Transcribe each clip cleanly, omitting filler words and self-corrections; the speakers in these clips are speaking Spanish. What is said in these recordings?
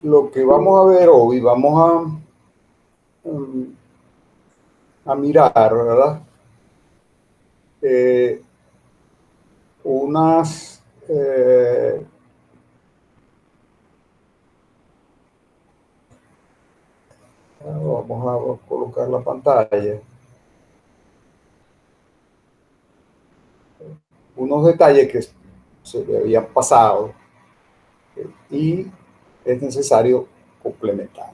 Lo que vamos a ver hoy, vamos mm, a mirar, ¿verdad? Eh, unas, vamos a colocar la pantalla, unos detalles que se le habían pasado y es necesario complementar.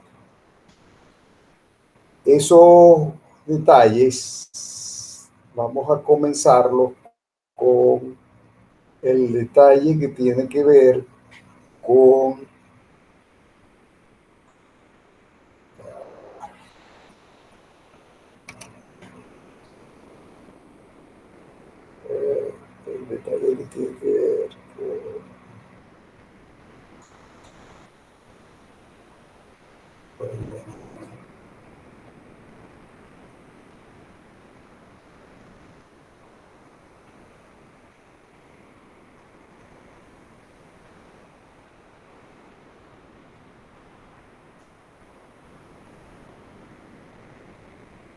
Esos detalles vamos a comenzarlo con el detalle que tiene que ver con el detalle que tiene que ver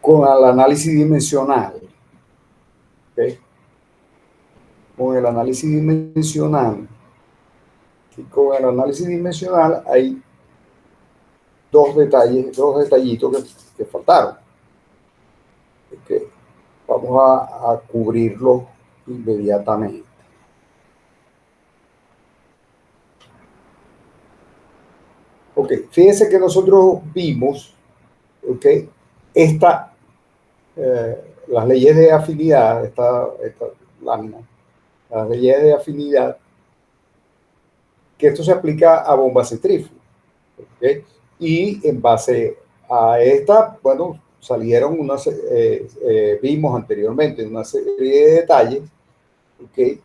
con el análisis dimensional. ¿Okay? Con el análisis dimensional, y con el análisis dimensional hay dos detallitos que faltaron. ¿Okay? Vamos a cubrirlos inmediatamente. Ok, fíjense que nosotros vimos, ok, esta, las leyes de afinidad, esta lámina, las leyes de afinidad, que esto se aplica a bombas centrífugas. ¿Okay? Y en base a esta, bueno, salieron unas, vimos anteriormente una serie de detalles, ¿okay?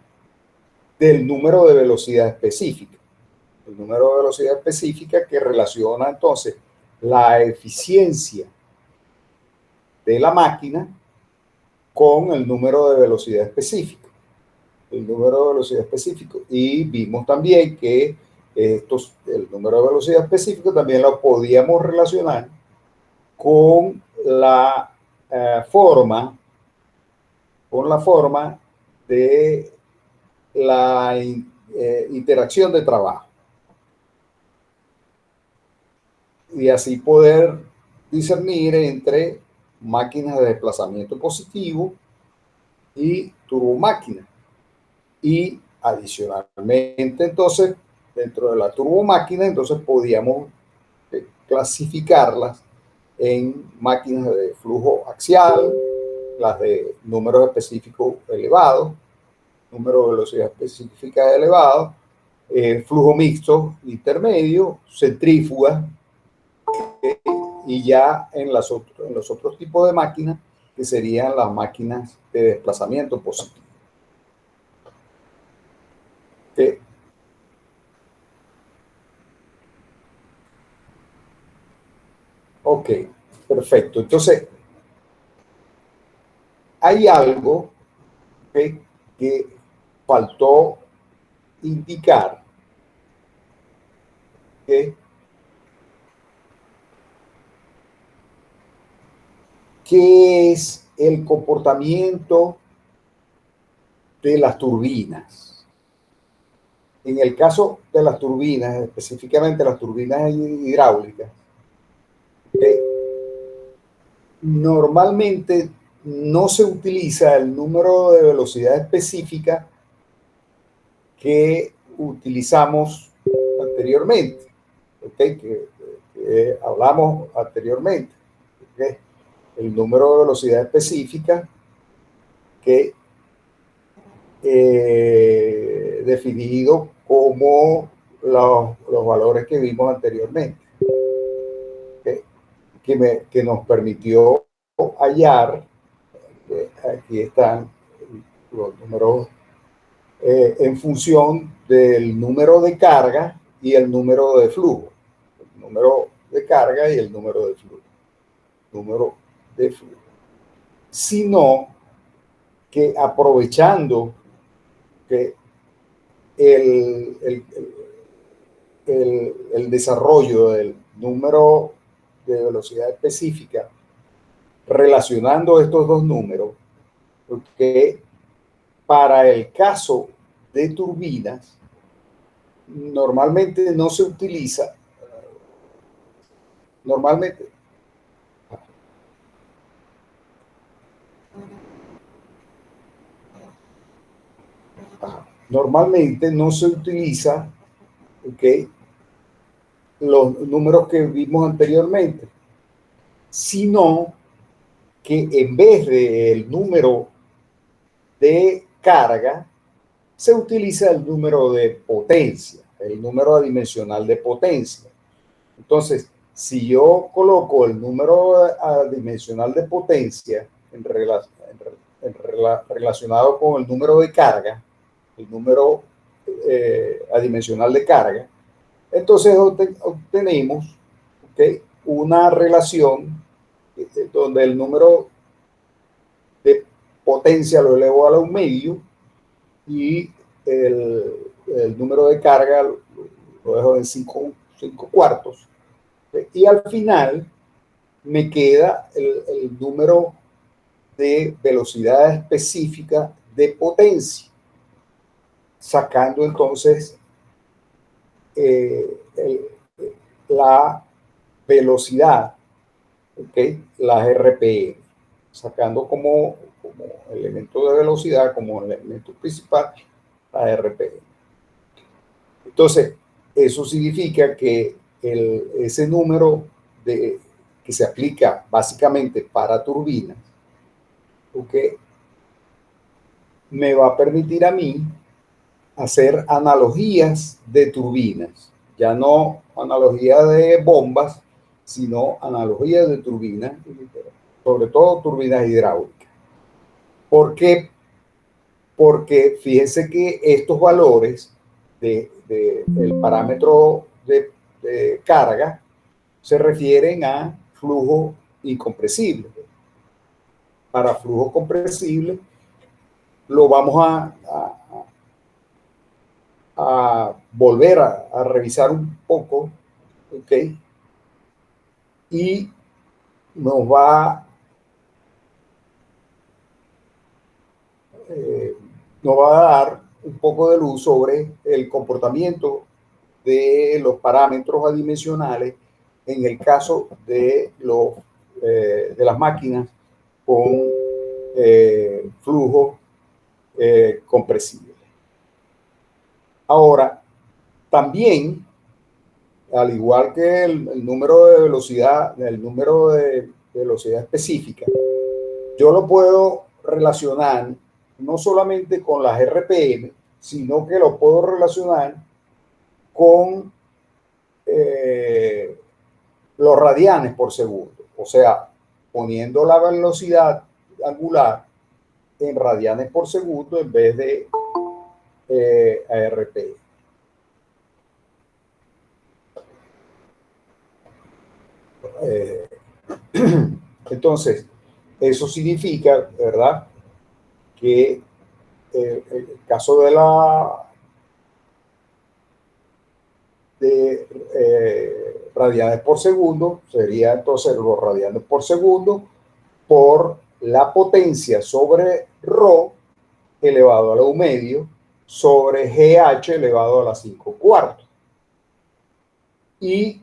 Del número de velocidad específica. El número de velocidad específica que relaciona entonces la eficiencia de la máquina con el número de velocidad específico. El número de velocidad específico. Y vimos también que el número de velocidad específico también lo podíamos relacionar con la forma, de la interacción de trabajo y así poder discernir entre máquinas de desplazamiento positivo y turbomáquinas. Y adicionalmente, entonces, dentro de la turbomáquina, entonces podíamos clasificarlas en máquinas de flujo axial, las de números específicos elevados, número de velocidad específica elevado, flujo mixto intermedio, centrífuga, y ya en los otros tipos de máquinas, que serían las máquinas de desplazamiento positivo. ¿Okay? Ok, perfecto. Entonces, hay algo, ¿okay?, que faltó indicar, ¿okay?, qué es el comportamiento de las turbinas. En el caso de las turbinas, específicamente las turbinas hidráulicas, ¿okay?, normalmente no se utiliza el número de velocidad específica que utilizamos anteriormente, ¿okay?, que hablamos anteriormente, ¿okay?, el número de velocidad específica que definido como los valores que vimos anteriormente, ¿okay?, que nos permitió hallar, aquí están los números en función del número de carga y el número de flujo. El número de carga y el número de flujo. Número de flujo. Sino que aprovechando que el el desarrollo del número de velocidad específica relacionando estos dos números, porque para el caso de turbinas normalmente no se utiliza, normalmente no se utiliza, ¿okay?, los números que vimos anteriormente, sino que en vez del número de carga, se utiliza el número de potencia, el número adimensional de potencia. Entonces, si yo coloco el número adimensional de potencia relacionado con el número de carga, el número adimensional de carga, entonces obtenemos, ¿okay?, una relación donde el número de potencia lo elevo a la un medio y el número de carga lo dejo en 5 cuartos. Y al final me queda el número de velocidad específica de potencia, sacando entonces la velocidad, ¿okay?, las RPM, sacando como elemento de velocidad, como elemento principal, la RPM. Entonces, eso significa que ese número que se aplica básicamente para turbinas, ¿okay?, me va a permitir a mí hacer analogías de turbinas, ya no analogía de bombas, sino analogías de turbinas, sobre todo turbinas hidráulicas. ¿Por qué? Porque fíjense que estos valores del parámetro de carga se refieren a flujo incompresible. Para flujo compresible lo vamos a volver a revisar un poco, ¿ok? Y nos va, nos va a dar un poco de luz sobre el comportamiento de los parámetros adimensionales en el caso de las máquinas con flujo compresible. Ahora, también, al igual que el número de velocidad, el número de velocidad específica, yo lo puedo relacionar no solamente con las RPM, sino que lo puedo relacionar con los radianes por segundo. O sea, poniendo la velocidad angular en radianes por segundo en vez de ARP. Entonces, eso significa, ¿verdad?, que el caso de radianes por segundo sería entonces los radianes por segundo por la potencia sobre ρ elevado a la 1 medio sobre GH elevado a la 5 cuartos. Y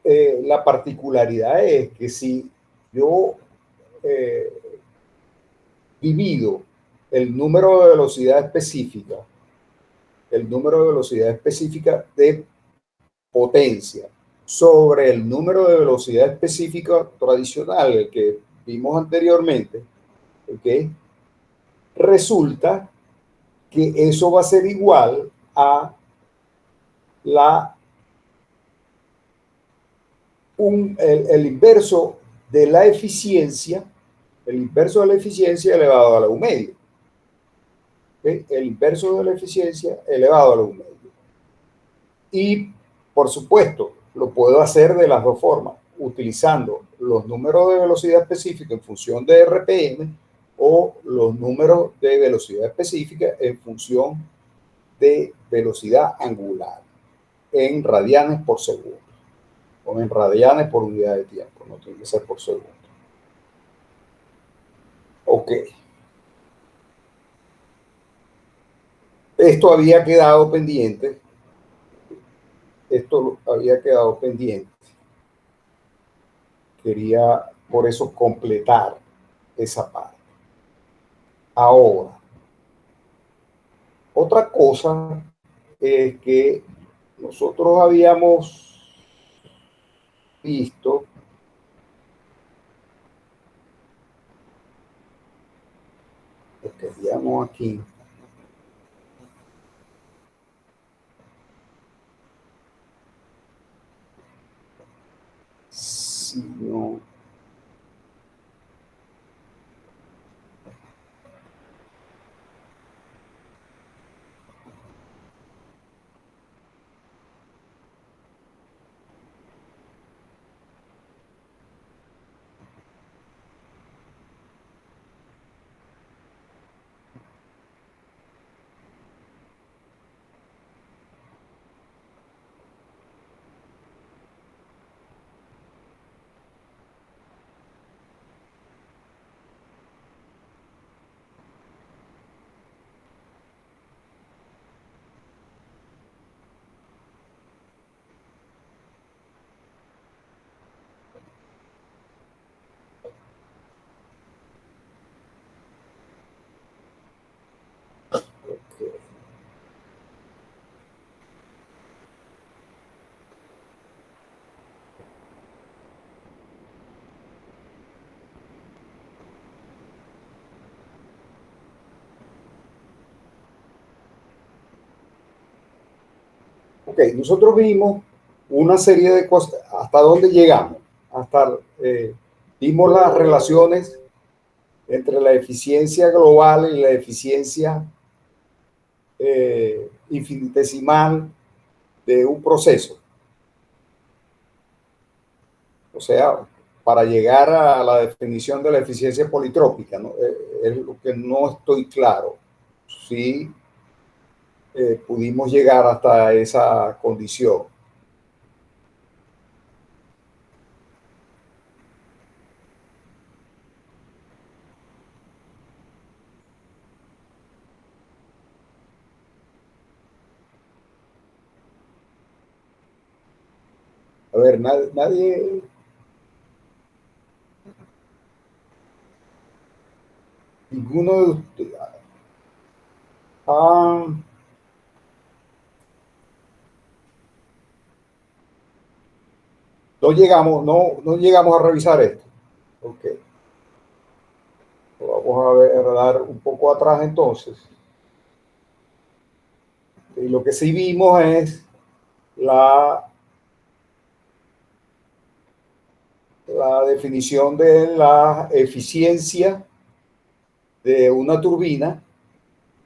la particularidad es que si yo divido el número de velocidad específica, de potencia sobre el número de velocidad específica tradicional, el que vimos anteriormente, ¿okay?, resulta que eso va a ser igual a el inverso de la eficiencia, elevado a la 1 medio. ¿Okay? El inverso de la eficiencia elevado a la 1 medio. Y, por supuesto, lo puedo hacer de las dos formas, utilizando los números de velocidad específica en función de RPM o los números de velocidad específica en función de velocidad angular. en radianes por segundo, o en radianes por unidad de tiempo, no tiene que ser por segundo. Ok. Esto había quedado pendiente. Esto había quedado pendiente. Quería, por eso, completar esa parte. Ahora, otra cosa es que nosotros habíamos visto lo que veíamos aquí. Si no. Ok, nosotros vimos una serie de cosas. ¿Hasta dónde llegamos? Hasta vimos las relaciones entre la eficiencia global y la eficiencia infinitesimal de un proceso. O sea, para llegar a la definición de la eficiencia politrópica, ¿no? Es lo que no estoy claro. Si pudimos llegar hasta esa condición. A ver, nadie. Ninguno de ustedes. Ah, no llegamos a revisar esto. Ok. Vamos a ver, a dar un poco atrás entonces. Y lo que sí vimos es la definición de la eficiencia de una turbina,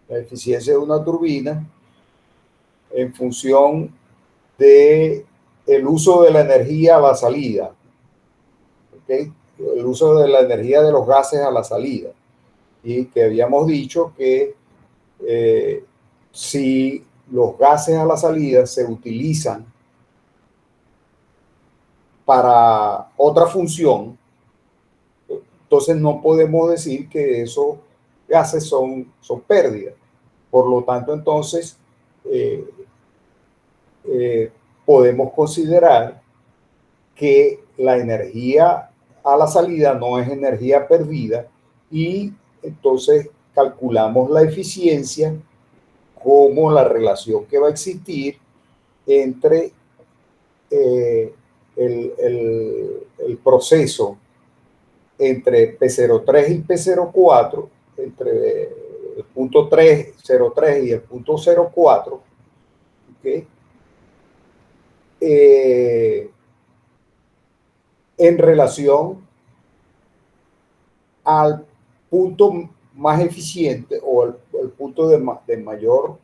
la eficiencia de una turbina en función de el uso de la energía a la salida, ¿okay? El uso de la energía de los gases a la salida. Y que habíamos dicho que si los gases a la salida se utilizan para otra función, entonces no podemos decir que esos gases son pérdidas. Por lo tanto, entonces, eh, podemos considerar que la energía a la salida no es energía perdida y entonces calculamos la eficiencia como la relación que va a existir entre el proceso entre P03 y P04, entre el punto 303 y el punto 04, ¿okay? En relación al punto más eficiente o el punto de mayor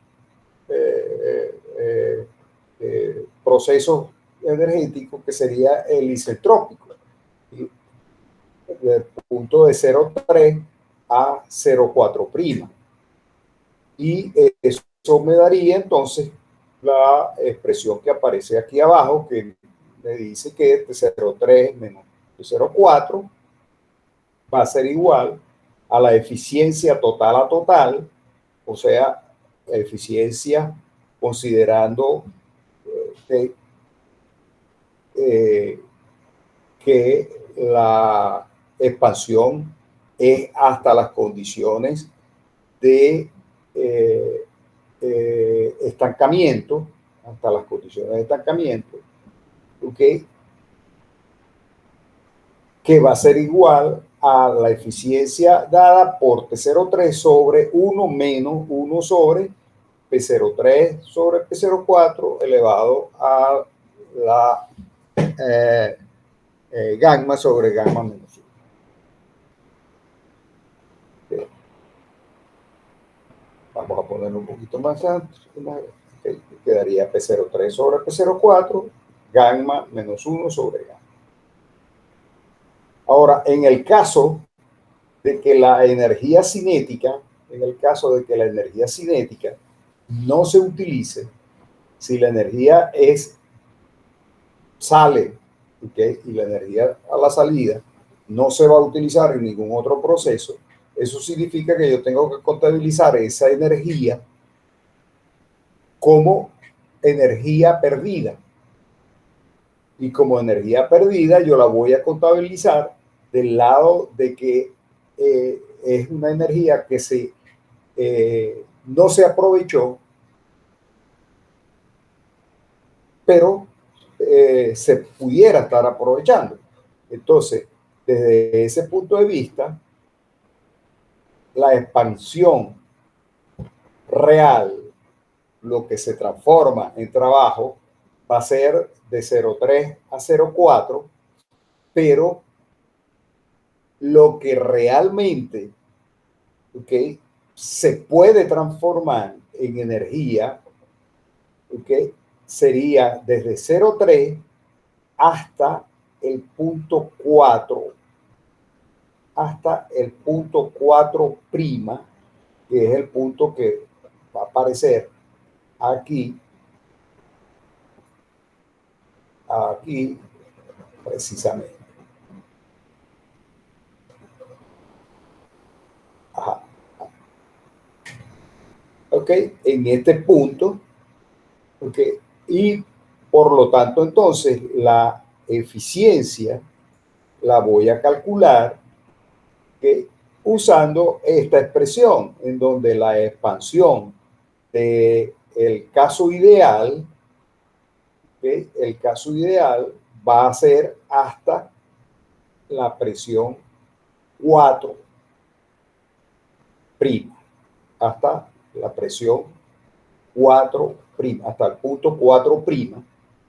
proceso energético, que sería el isentrópico, del punto de 0,3 a 0,4'. Y eso me daría entonces la expresión que aparece aquí abajo, que me dice que T03 menos T04 va a ser igual a la eficiencia total a total, o sea, la eficiencia considerando que la expansión es hasta las condiciones de estancamiento, hasta las condiciones de estancamiento, ¿ok? Que va a ser igual a la eficiencia dada por P03 sobre 1 menos 1 sobre P03 sobre P04 elevado a la gamma sobre gamma menos 1. Okay. Vamos a ponerlo un poquito más antes. Okay. Quedaría P03 sobre P04, gamma menos 1 sobre gamma. Ahora, en el caso de que la energía cinética, no se utilice, si la energía sale, ¿okay? Y la energía a la salida no se va a utilizar en ningún otro proceso, eso significa que yo tengo que contabilizar esa energía como energía perdida. Y como energía perdida yo la voy a contabilizar del lado de que es una energía que no se aprovechó, pero se pudiera estar aprovechando. Entonces, desde ese punto de vista, la expansión real, lo que se transforma en trabajo, va a ser de 0,3 a 0,4, pero lo que realmente, ¿okay?, se puede transformar en energía, ¿okay?, sería desde 0,3 hasta el punto 4, hasta el punto 4', que es el punto que va a aparecer aquí precisamente. Ajá. Ok, en este punto, ok, y por lo tanto entonces la eficiencia la voy a calcular, ¿okay?, usando esta expresión en donde la expansión del caso ideal, ¿okay?, el caso ideal va a ser hasta la presión 4', hasta la presión 4', hasta el punto 4',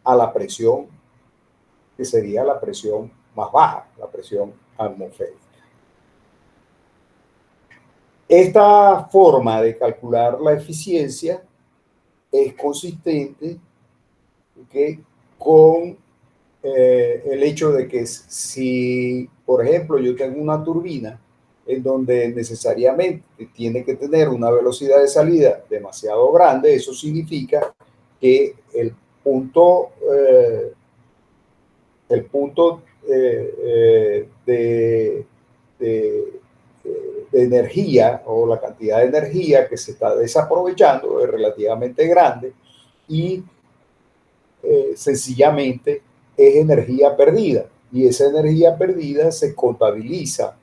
a la presión que sería la presión más baja, la presión atmosférica. Esta forma de calcular la eficiencia es consistente, ¿okay?, con el hecho de que si, por ejemplo, yo tengo una turbina en donde necesariamente tiene que tener una velocidad de salida demasiado grande, eso significa que el punto de energía o la cantidad de energía que se está desaprovechando es relativamente grande y sencillamente es energía perdida, y esa energía perdida se contabiliza,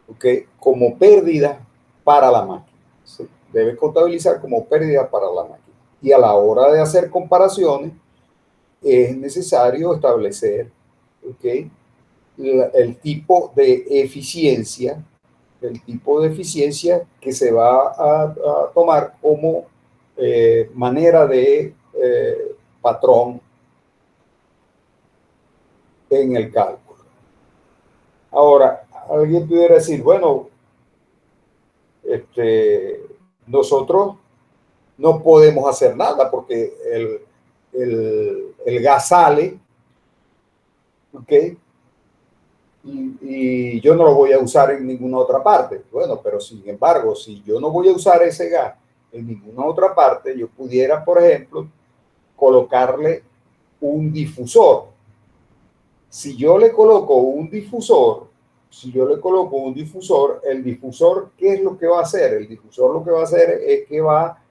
¿okay?, como pérdida para la máquina. Se debe contabilizar como pérdida para la máquina. Y a la hora de hacer comparaciones es necesario establecer, ¿okay?, el tipo de eficiencia que se va a tomar como manera de patrón en el cálculo. Ahora, alguien pudiera decir, bueno, nosotros no podemos hacer nada porque el gas sale, ¿ok? Y yo no lo voy a usar en ninguna otra parte. Bueno, pero sin embargo, si yo no voy a usar ese gas en ninguna otra parte, yo pudiera, por ejemplo, colocarle un difusor. Si yo le coloco un difusor, el difusor, ¿qué es lo que va a hacer? El difusor lo que va a hacer es que va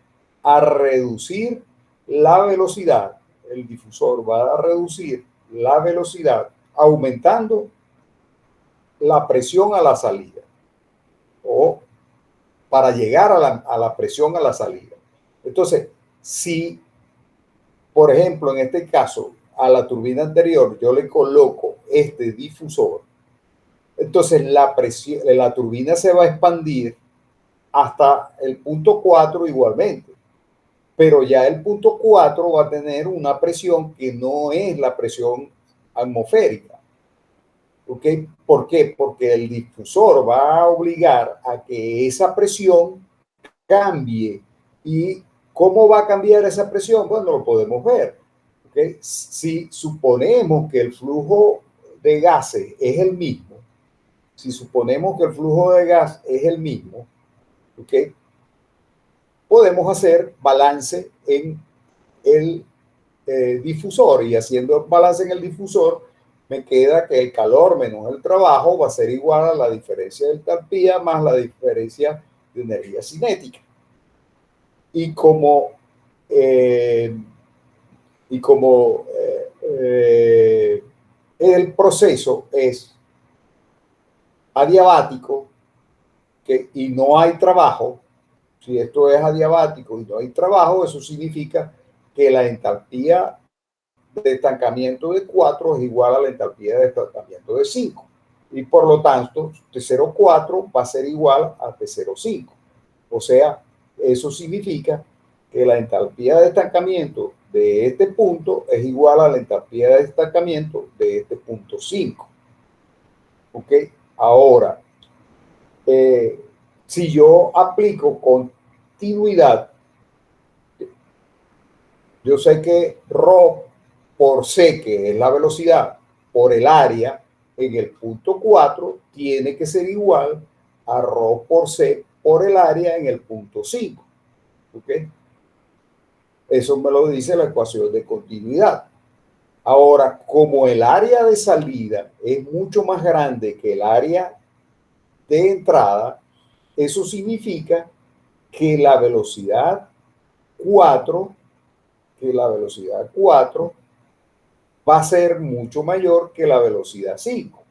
a reducir la velocidad. El difusor va a reducir la velocidad aumentando la presión a la salida o para llegar a la presión a la salida. Entonces, si, por ejemplo, en este caso, a la turbina anterior yo le coloco este difusor, entonces la turbina se va a expandir hasta el punto 4 igualmente. Pero ya el punto 4 va a tener una presión que no es la presión atmosférica. ¿Ok? ¿Por qué? Porque el difusor va a obligar a que esa presión cambie. ¿Y cómo va a cambiar esa presión? Bueno, lo podemos ver. ¿Ok? Si suponemos que el flujo de gases es el mismo, ¿ok? Podemos hacer balance en el difusor, y haciendo balance en el difusor me queda que el calor menos el trabajo va a ser igual a la diferencia de entalpía más la diferencia de energía cinética. Y como el proceso es adiabático y no hay trabajo, si esto es adiabático y no hay trabajo, eso significa que la entalpía de estancamiento de 4 es igual a la entalpía de estancamiento de 5. Y por lo tanto, T04 va a ser igual a T05. O sea, eso significa que la entalpía de estancamiento de este punto es igual a la entalpía de estancamiento de este punto 5. ¿Ok? Ahora, si yo aplico continuidad, yo sé que ρ por C, que es la velocidad, por el área en el punto 4, tiene que ser igual a ρ por C por el área en el punto 5. ¿Ok? Eso me lo dice la ecuación de continuidad. Ahora, como el área de salida es mucho más grande que el área de entrada, eso significa que la velocidad 4, va a ser mucho mayor que la velocidad 5.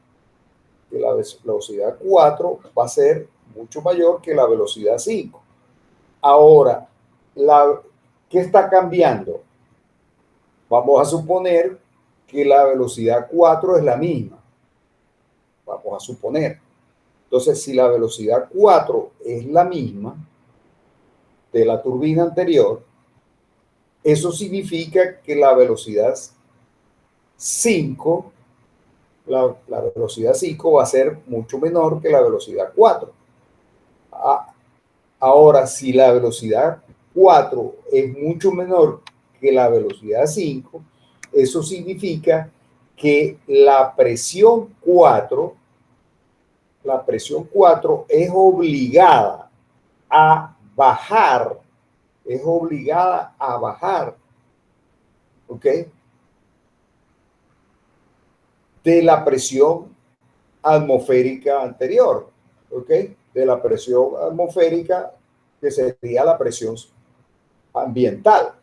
Que la velocidad 4 va a ser mucho mayor que la velocidad 5. Ahora, ¿qué está cambiando? Vamos a suponer que la velocidad 4 es la misma. Vamos a suponer. Entonces, si la velocidad 4 es la misma de la turbina anterior, eso significa que la velocidad 5, la velocidad 5 va a ser mucho menor que la velocidad 4. Ahora, si la velocidad 4 es mucho menor que la velocidad 5, eso significa que la presión 4 es obligada a bajar, ¿ok? De la presión atmosférica anterior, ¿ok? De la presión atmosférica que sería la presión ambiental,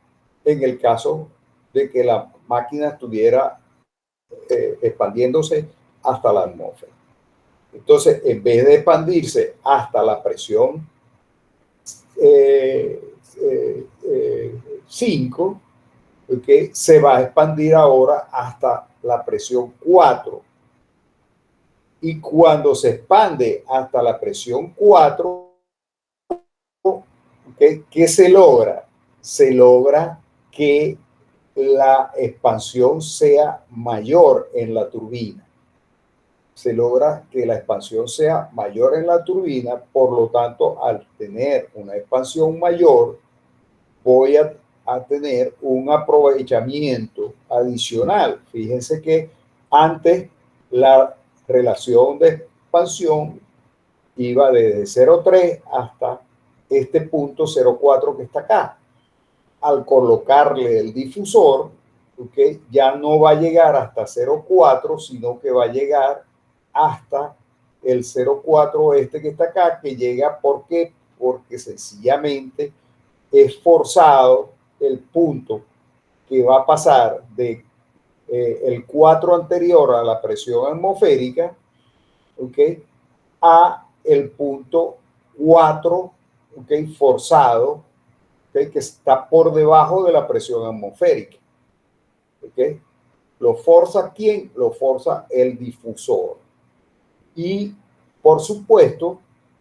en el caso de que la máquina estuviera expandiéndose hasta la atmósfera. Entonces, en vez de expandirse hasta la presión 5, ¿okay? Se va a expandir ahora hasta la presión 4. Y cuando se expande hasta la presión 4, ¿okay? ¿Qué se logra? Se logra que la expansión sea mayor en la turbina. Se logra que la expansión sea mayor en la turbina, por lo tanto, al tener una expansión mayor, voy a tener un aprovechamiento adicional. Fíjense que antes la relación de expansión iba desde 0,3 hasta este punto 0,4 que está acá. al colocarle el difusor, ¿okay? Ya no va a llegar hasta 0,4, sino que va a llegar hasta el 0,4 este que está acá, que llega, ¿por qué? Porque sencillamente es forzado el punto que va a pasar de el 4 anterior a la presión atmosférica, ¿ok? A el punto 4, ¿ok? Forzado, ¿ok? Que está por debajo de la presión atmosférica, ¿ok? ¿Lo forza quién? Lo forza el difusor. Y, por supuesto,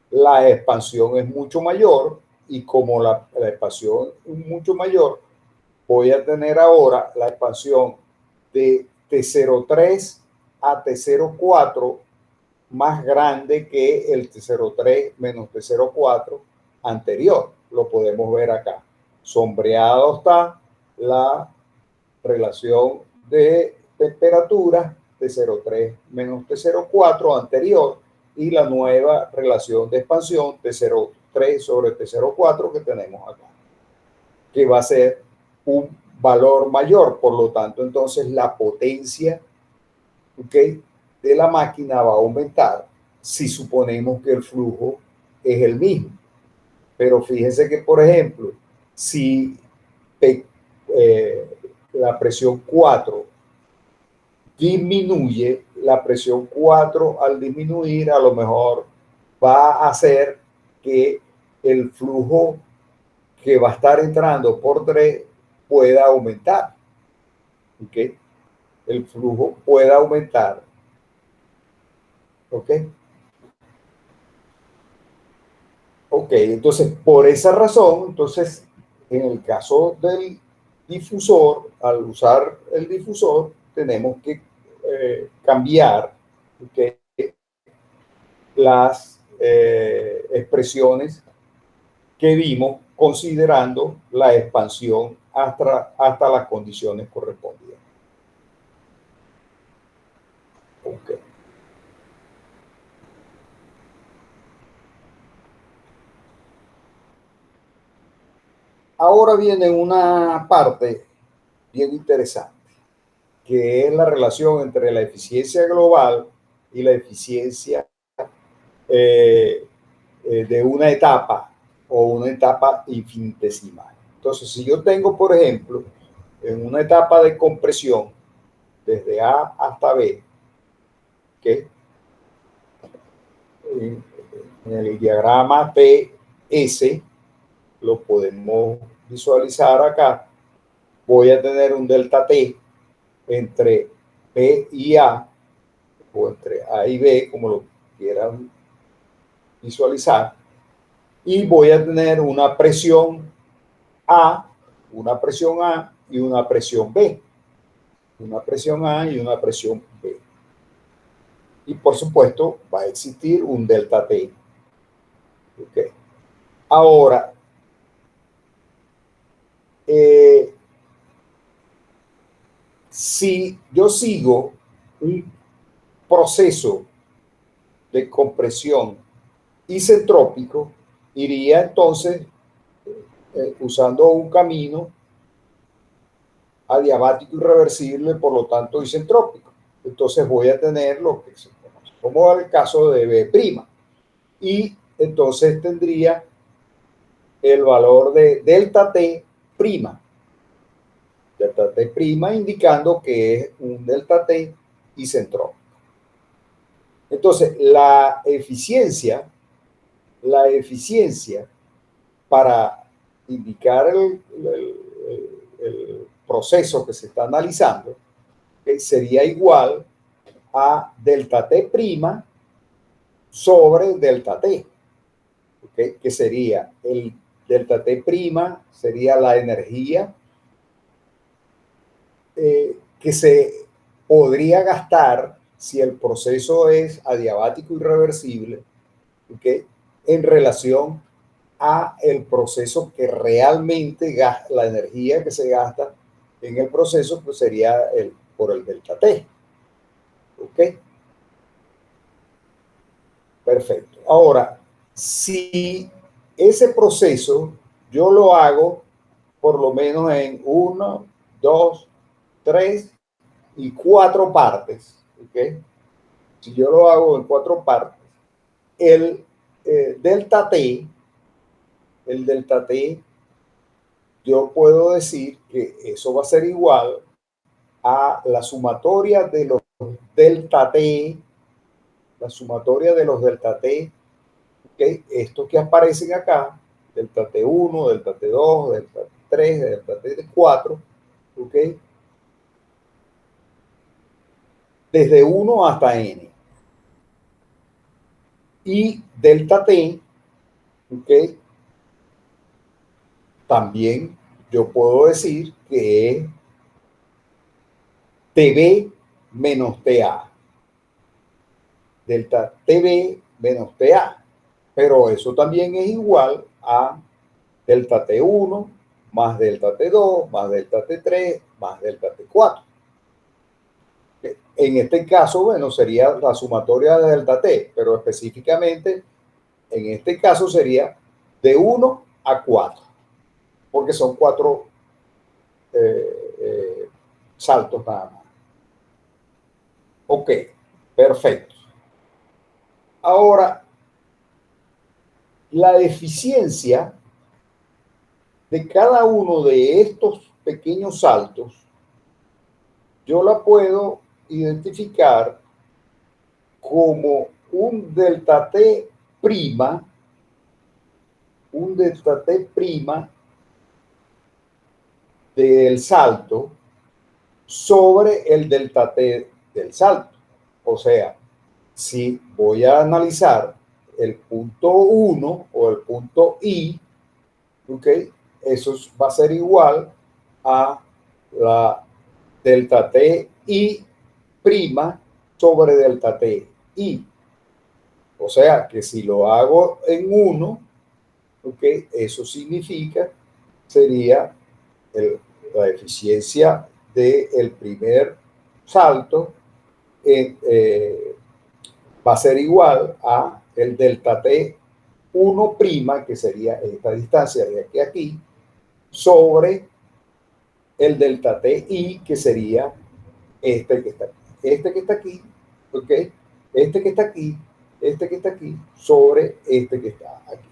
la expansión es mucho mayor y como la expansión es mucho mayor, voy a tener ahora la expansión de T03 a T04 más grande que el T03 menos T04 anterior. Lo podemos ver acá. Sombreado está la relación de temperatura T03 menos T04 anterior y la nueva relación de expansión T03 sobre T04 que tenemos acá, que va a ser un valor mayor. Por lo tanto, entonces la potencia, ¿okay?, de la máquina va a aumentar si suponemos que el flujo es el mismo. Pero fíjense que, por ejemplo, si la presión 4 disminuye, la presión 4 al disminuir a lo mejor va a hacer que el flujo que va a estar entrando por 3 pueda aumentar. ¿Ok? El flujo pueda aumentar. ¿Ok? Ok, entonces por esa razón, entonces en el caso del difusor, al usar el difusor, tenemos que cambiar, ¿okay?, las expresiones que vimos considerando la expansión hasta las condiciones correspondientes. Okay. Ahora viene una parte bien interesante, que es la relación entre la eficiencia global y la eficiencia de una etapa o una etapa infinitesimal. Entonces, si yo tengo, por ejemplo, en una etapa de compresión, desde A hasta B, que en el diagrama PS lo podemos visualizar acá, voy a tener un delta T entre B y A, o entre A y B, como lo quieran visualizar, y voy a tener una presión A, una presión A y una presión B. Una presión A y una presión B. Y por supuesto va a existir un delta T. ¿Okay? Ahora, si yo sigo un proceso de compresión isentrópico, iría entonces usando un camino adiabático irreversible, por lo tanto isentrópico. Entonces voy a tener lo que se conoce como el caso de B'. Y entonces tendría el valor de delta T prima. Delta T prima indicando que es un delta T isentrópico. Entonces, la eficiencia para indicar el proceso que se está analizando, sería igual a delta T prima sobre delta T, ¿okay?, que sería el delta T prima, sería la energía que se podría gastar si el proceso es adiabático irreversible, ¿okay?, en relación a el proceso que realmente gasta, la energía que se gasta en el proceso, pues sería por el delta T. ¿Ok? Perfecto. Ahora, si ese proceso yo lo hago, por lo menos en 1, 2, 3 y 4 partes. ¿Okay? Si yo lo hago en 4 partes, el delta T, yo puedo decir que eso va a ser igual a la sumatoria de los delta T, ¿okay? Estos que aparecen acá, delta T1, delta T2, delta T3, delta T4, ¿ok? Desde 1 hasta n. Y delta T, ¿ok? También yo puedo decir que es TB menos TA. Delta TB menos TA. Pero eso también es igual a delta T1 más delta T2 más delta T3 más delta T4. En este caso, bueno, sería la sumatoria de delta T, pero específicamente en este caso sería de 1 a 4, porque son 4 saltos nada más. Ok, perfecto. Ahora, la eficiencia de cada uno de estos pequeños saltos, yo la puedo identificar como un delta T prima, del salto sobre el delta T del salto. O sea, si voy a analizar el punto 1 o el punto I, ¿ok? Eso va a ser igual a la delta T I prima sobre delta T I. O sea, que si lo hago en 1, ¿ok? Eso significa, sería la eficiencia del primer salto va a ser igual a el delta T 1', que sería esta distancia de aquí a aquí, sobre el delta TI, que sería este que está aquí. Este que está aquí, ¿ok? Este que está aquí, este que está aquí, sobre este que está aquí.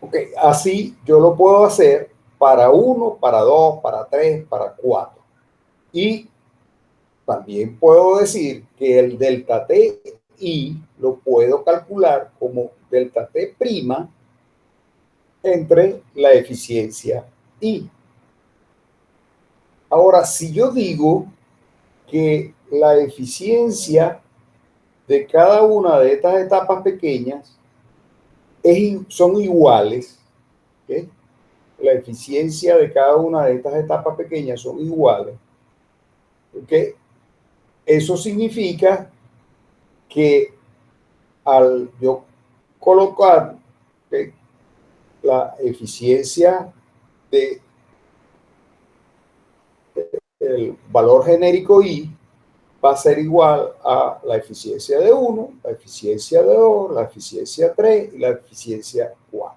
Ok, así yo lo puedo hacer para 1, para 2, para 3, para 4. Y también puedo decir que el delta TI lo puedo calcular como delta T' entre la eficiencia I. Ahora, si yo digo que la eficiencia de cada una de estas etapas pequeñas son iguales, ¿okay? La eficiencia de cada una de estas etapas pequeñas son iguales, ¿ok? Eso significa que al yo colocar, ¿okay?, la eficiencia de el valor genérico I va a ser igual a la eficiencia de 1, la eficiencia de 2, la eficiencia 3 y la eficiencia 4.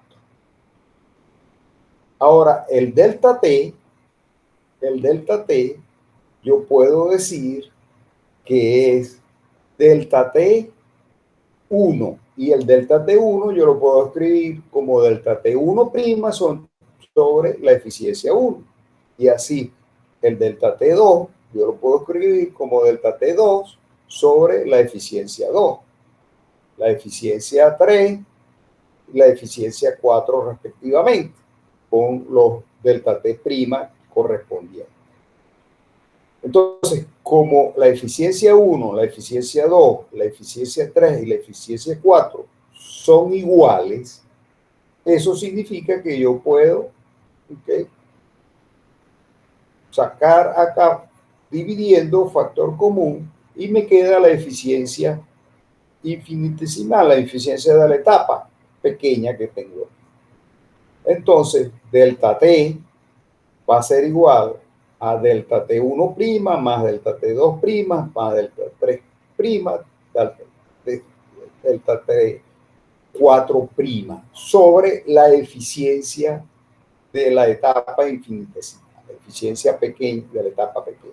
Ahora, el delta T, yo puedo decir que es delta T1, y el delta T1 yo lo puedo escribir como delta T1' sobre la eficiencia 1. Y así, el delta T2 yo lo puedo escribir como delta T2 sobre la eficiencia 2, la eficiencia 3 y la eficiencia 4 respectivamente, con los delta T' correspondientes. Entonces, como la eficiencia 1, la eficiencia 2, la eficiencia 3 y la eficiencia 4 son iguales, eso significa que yo puedo, ¿okay?, sacar acá, dividiendo factor común, y me queda la eficiencia infinitesimal, la eficiencia de la etapa pequeña que tengo. Entonces, delta T va a ser igual a delta T1' más delta T2' más delta 3', delta T4' sobre la eficiencia de la etapa infinitesimal, la eficiencia pequeña de la etapa pequeña.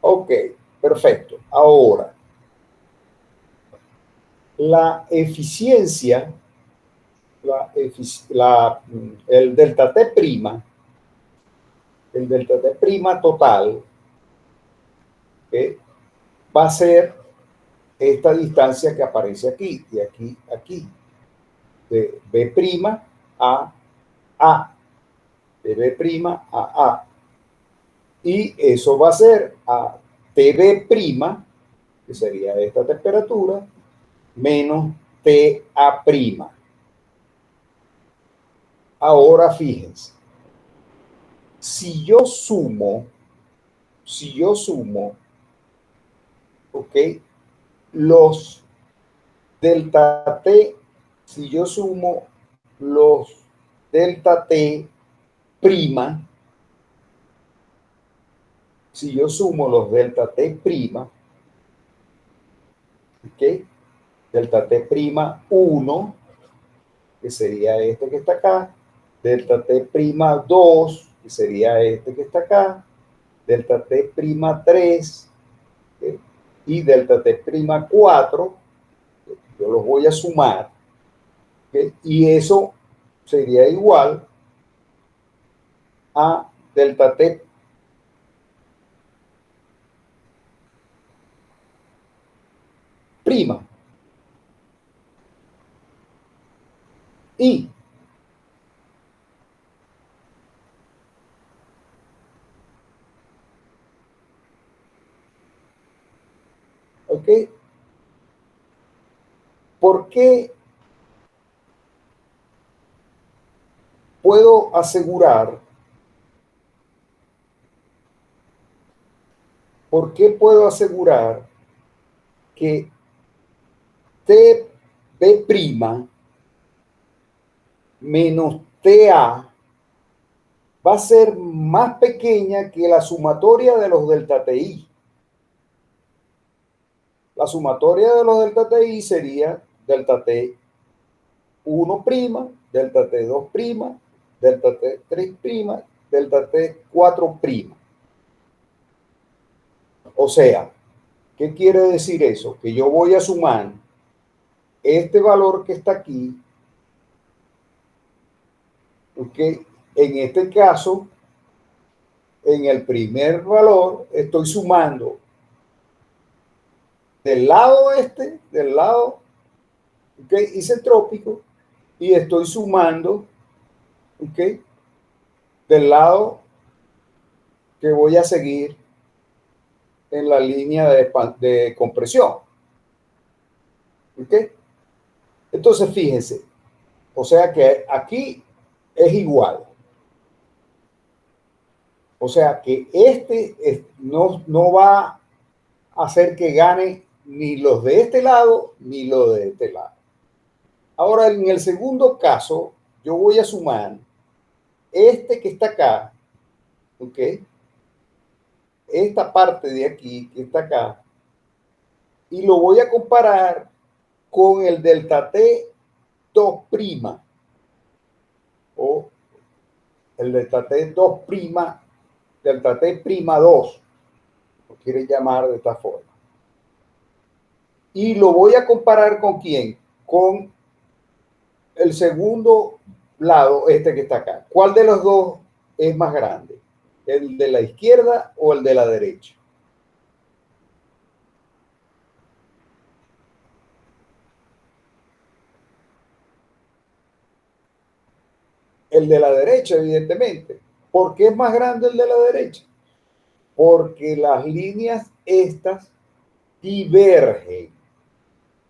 Ok, perfecto. Ahora, la eficiencia, el delta T prima, el delta T prima total, va a ser esta distancia que aparece aquí, de aquí a aquí, de B' a A, de B' a A. Y eso va a ser a TB', que sería esta temperatura, menos TA'. Ahora fíjense, si yo sumo, ok, los delta T, si yo sumo los delta T prima, si yo sumo los delta T prima, ok, delta T prima 1, que sería este que está acá, delta T prima 2, que sería este que está acá, delta T prima 3, ¿okay? Y delta T prima 4, yo los voy a sumar, ¿okay? Y eso sería igual a delta T prima. Y ¿ok? ¿Por qué puedo asegurar? ¿Por qué puedo asegurar que TB' menos TA va a ser más pequeña que la sumatoria de los delta TI? La sumatoria de los delta TI sería delta T1', delta T2', delta T3', delta T4'. O sea, ¿qué quiere decir eso? Que yo voy a sumar este valor que está aquí, que en este caso, en el primer valor, estoy sumando del lado este, del lado isentrópico, y estoy sumando del lado que voy a seguir en la línea de compresión. Entonces, fíjense, o sea que aquí es igual. O sea que no va a hacer que gane ni los de este lado ni los de este lado. Ahora, en el segundo caso, yo voy a sumar este que está acá, ¿ok? Esta parte de aquí que está acá, y lo voy a comparar con el delta T 2' o el delta T 2', delta T prima 2, lo quiere llamar de esta forma. Y lo voy a comparar con quién? Con el segundo lado, este que está acá. ¿Cuál de los dos es más grande? ¿El de la izquierda o el de la derecha? El de la derecha, evidentemente. ¿Por qué es más grande el de la derecha? Porque las líneas estas divergen.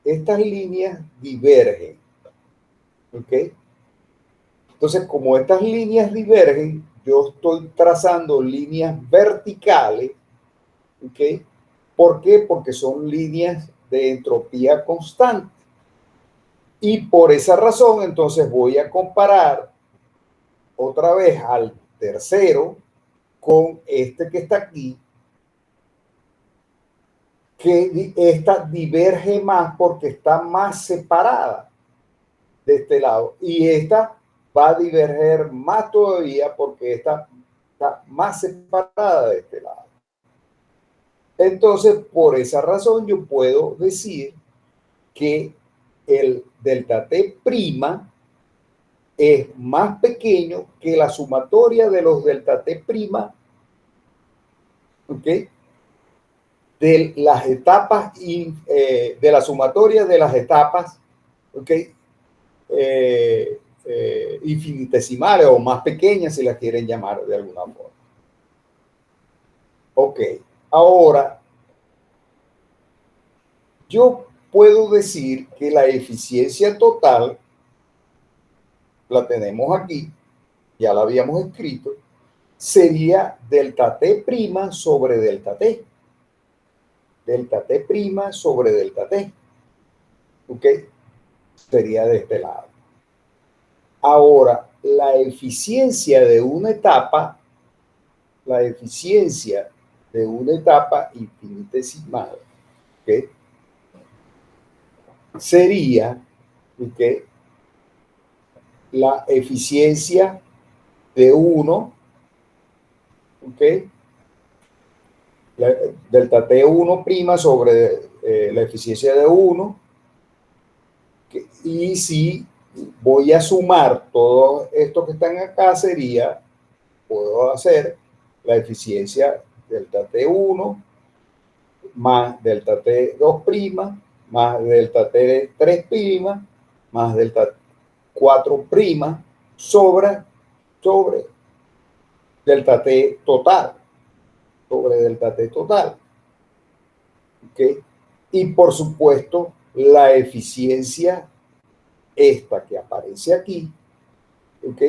Estas líneas divergen. ¿Ok? Entonces, como estas líneas divergen, yo estoy trazando líneas verticales. ¿Ok? ¿Por qué? Porque son líneas de entropía constante. Y por esa razón, entonces voy a comparar otra vez al tercero con este que está aquí, que esta diverge más porque está más separada de este lado. Y esta va a diverger más todavía porque está más separada de este lado. Entonces, por esa razón, yo puedo decir que el delta T' es más pequeño que la sumatoria de los delta T', ¿ok? De las etapas, de la sumatoria de las etapas, ¿ok? Infinitesimales o más pequeñas, si las quieren llamar de alguna forma. Ok, ahora yo puedo decir que la eficiencia total la tenemos aquí, ya la habíamos escrito, sería delta T' sobre delta T. Delta T' sobre delta T. ¿Ok? Sería de este lado. Ahora, la eficiencia de una etapa, infinitesimal, ¿ok? Sería, ¿ok?, la eficiencia de 1, ¿ok? Delta T1' sobre la eficiencia de 1. Y si voy a sumar todo esto que están acá, puedo hacer la eficiencia delta T1 más delta T2' más delta T3' más delta 4' sobre delta T total. Sobre delta T total. ¿Ok? Y por supuesto, la eficiencia esta que aparece aquí, ¿ok?,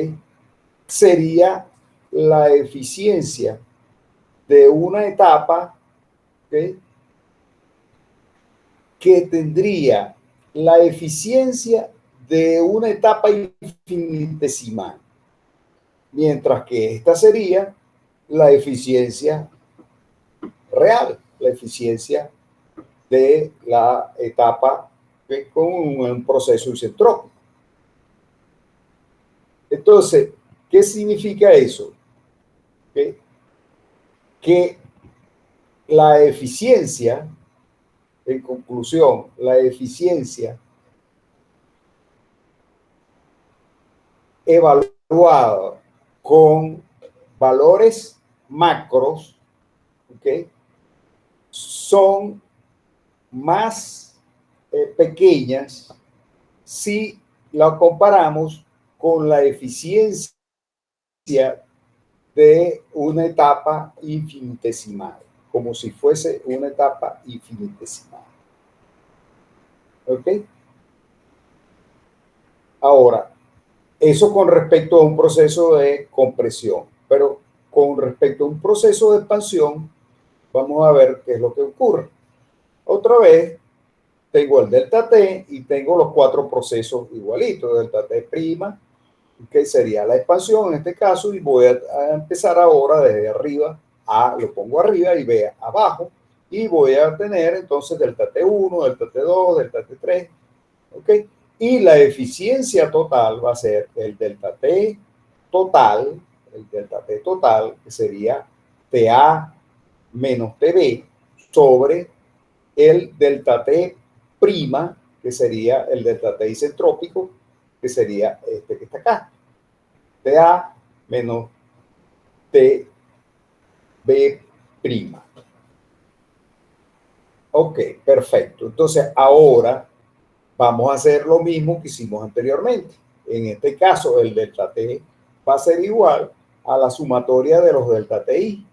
sería la eficiencia de una etapa, ¿ok?, que tendría la eficiencia de una etapa infinitesimal, mientras que esta sería la eficiencia real, la eficiencia de la etapa con un proceso isentrópico. Entonces, ¿qué significa eso? Que la eficiencia, en conclusión, la eficiencia evaluada con valores macros, ¿ok?, son más pequeñas si la comparamos con la eficiencia de una etapa infinitesimal, como si fuese una etapa infinitesimal. ¿Ok? Ahora, eso con respecto a un proceso de compresión, pero con respecto a un proceso de expansión, vamos a ver qué es lo que ocurre. Otra vez, tengo el delta T y tengo los 4 procesos igualitos, delta T', que sería la expansión en este caso, y voy a empezar ahora desde arriba, lo pongo arriba y B abajo, y voy a tener entonces delta T1, delta T2, delta T3, ¿ok? Y la eficiencia total va a ser el delta T total, que sería TA menos TB sobre el delta T', que sería el delta T isentrópico, que sería este que está acá. TA menos TB'. Ok, perfecto. Entonces, ahora vamos a hacer lo mismo que hicimos anteriormente. En este caso, el delta T va a ser igual a la sumatoria de los delta TI.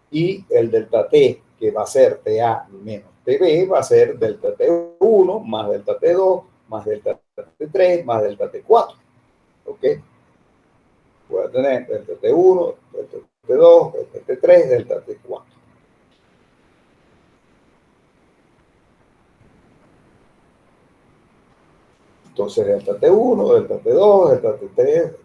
Y el delta T, que va a ser TA menos TB, va a ser delta T1 más delta T2 más delta T3 más delta T4. ¿Ok? Voy a tener delta T1, delta T2, delta T3, delta T4. Entonces, delta T1, delta T2, delta T3.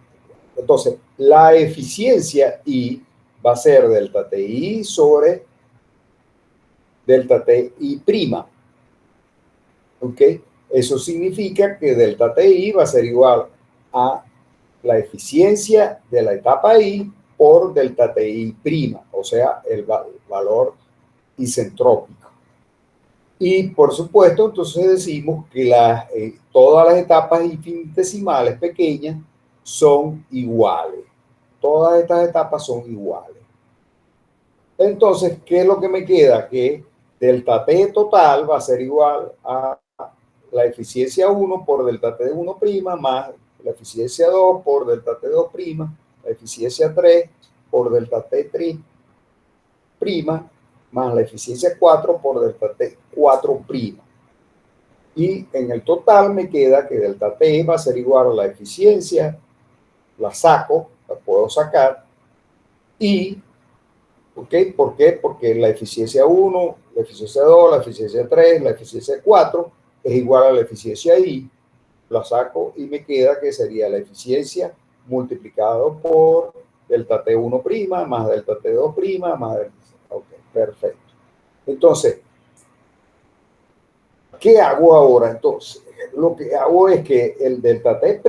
Entonces, la eficiencia I va a ser delta TI sobre delta TI'. ¿Ok? Eso significa que delta TI va a ser igual a la eficiencia de la etapa I por delta TI', o sea, el valor isentrópico. Y por supuesto, entonces decimos que todas las etapas infinitesimales pequeñas son iguales. Todas estas etapas son iguales. Entonces, ¿qué es lo que me queda? Que delta T total va a ser igual a la eficiencia 1 por delta T de 1' más la eficiencia 2 por delta T 2', la eficiencia 3 por delta T 3', más la eficiencia 4 por delta T 4'. Y en el total me queda que delta T va a ser igual a la eficiencia, la saco, la puedo sacar, y, ¿ok? ¿Por qué? Porque la eficiencia 1, la eficiencia 2, la eficiencia 3, la eficiencia 4 es igual a la eficiencia I, la saco y me queda que sería la eficiencia multiplicado por delta T1' más delta T2' más delta... Ok, perfecto. Entonces, ¿qué hago ahora? Entonces, lo que hago es que el delta T'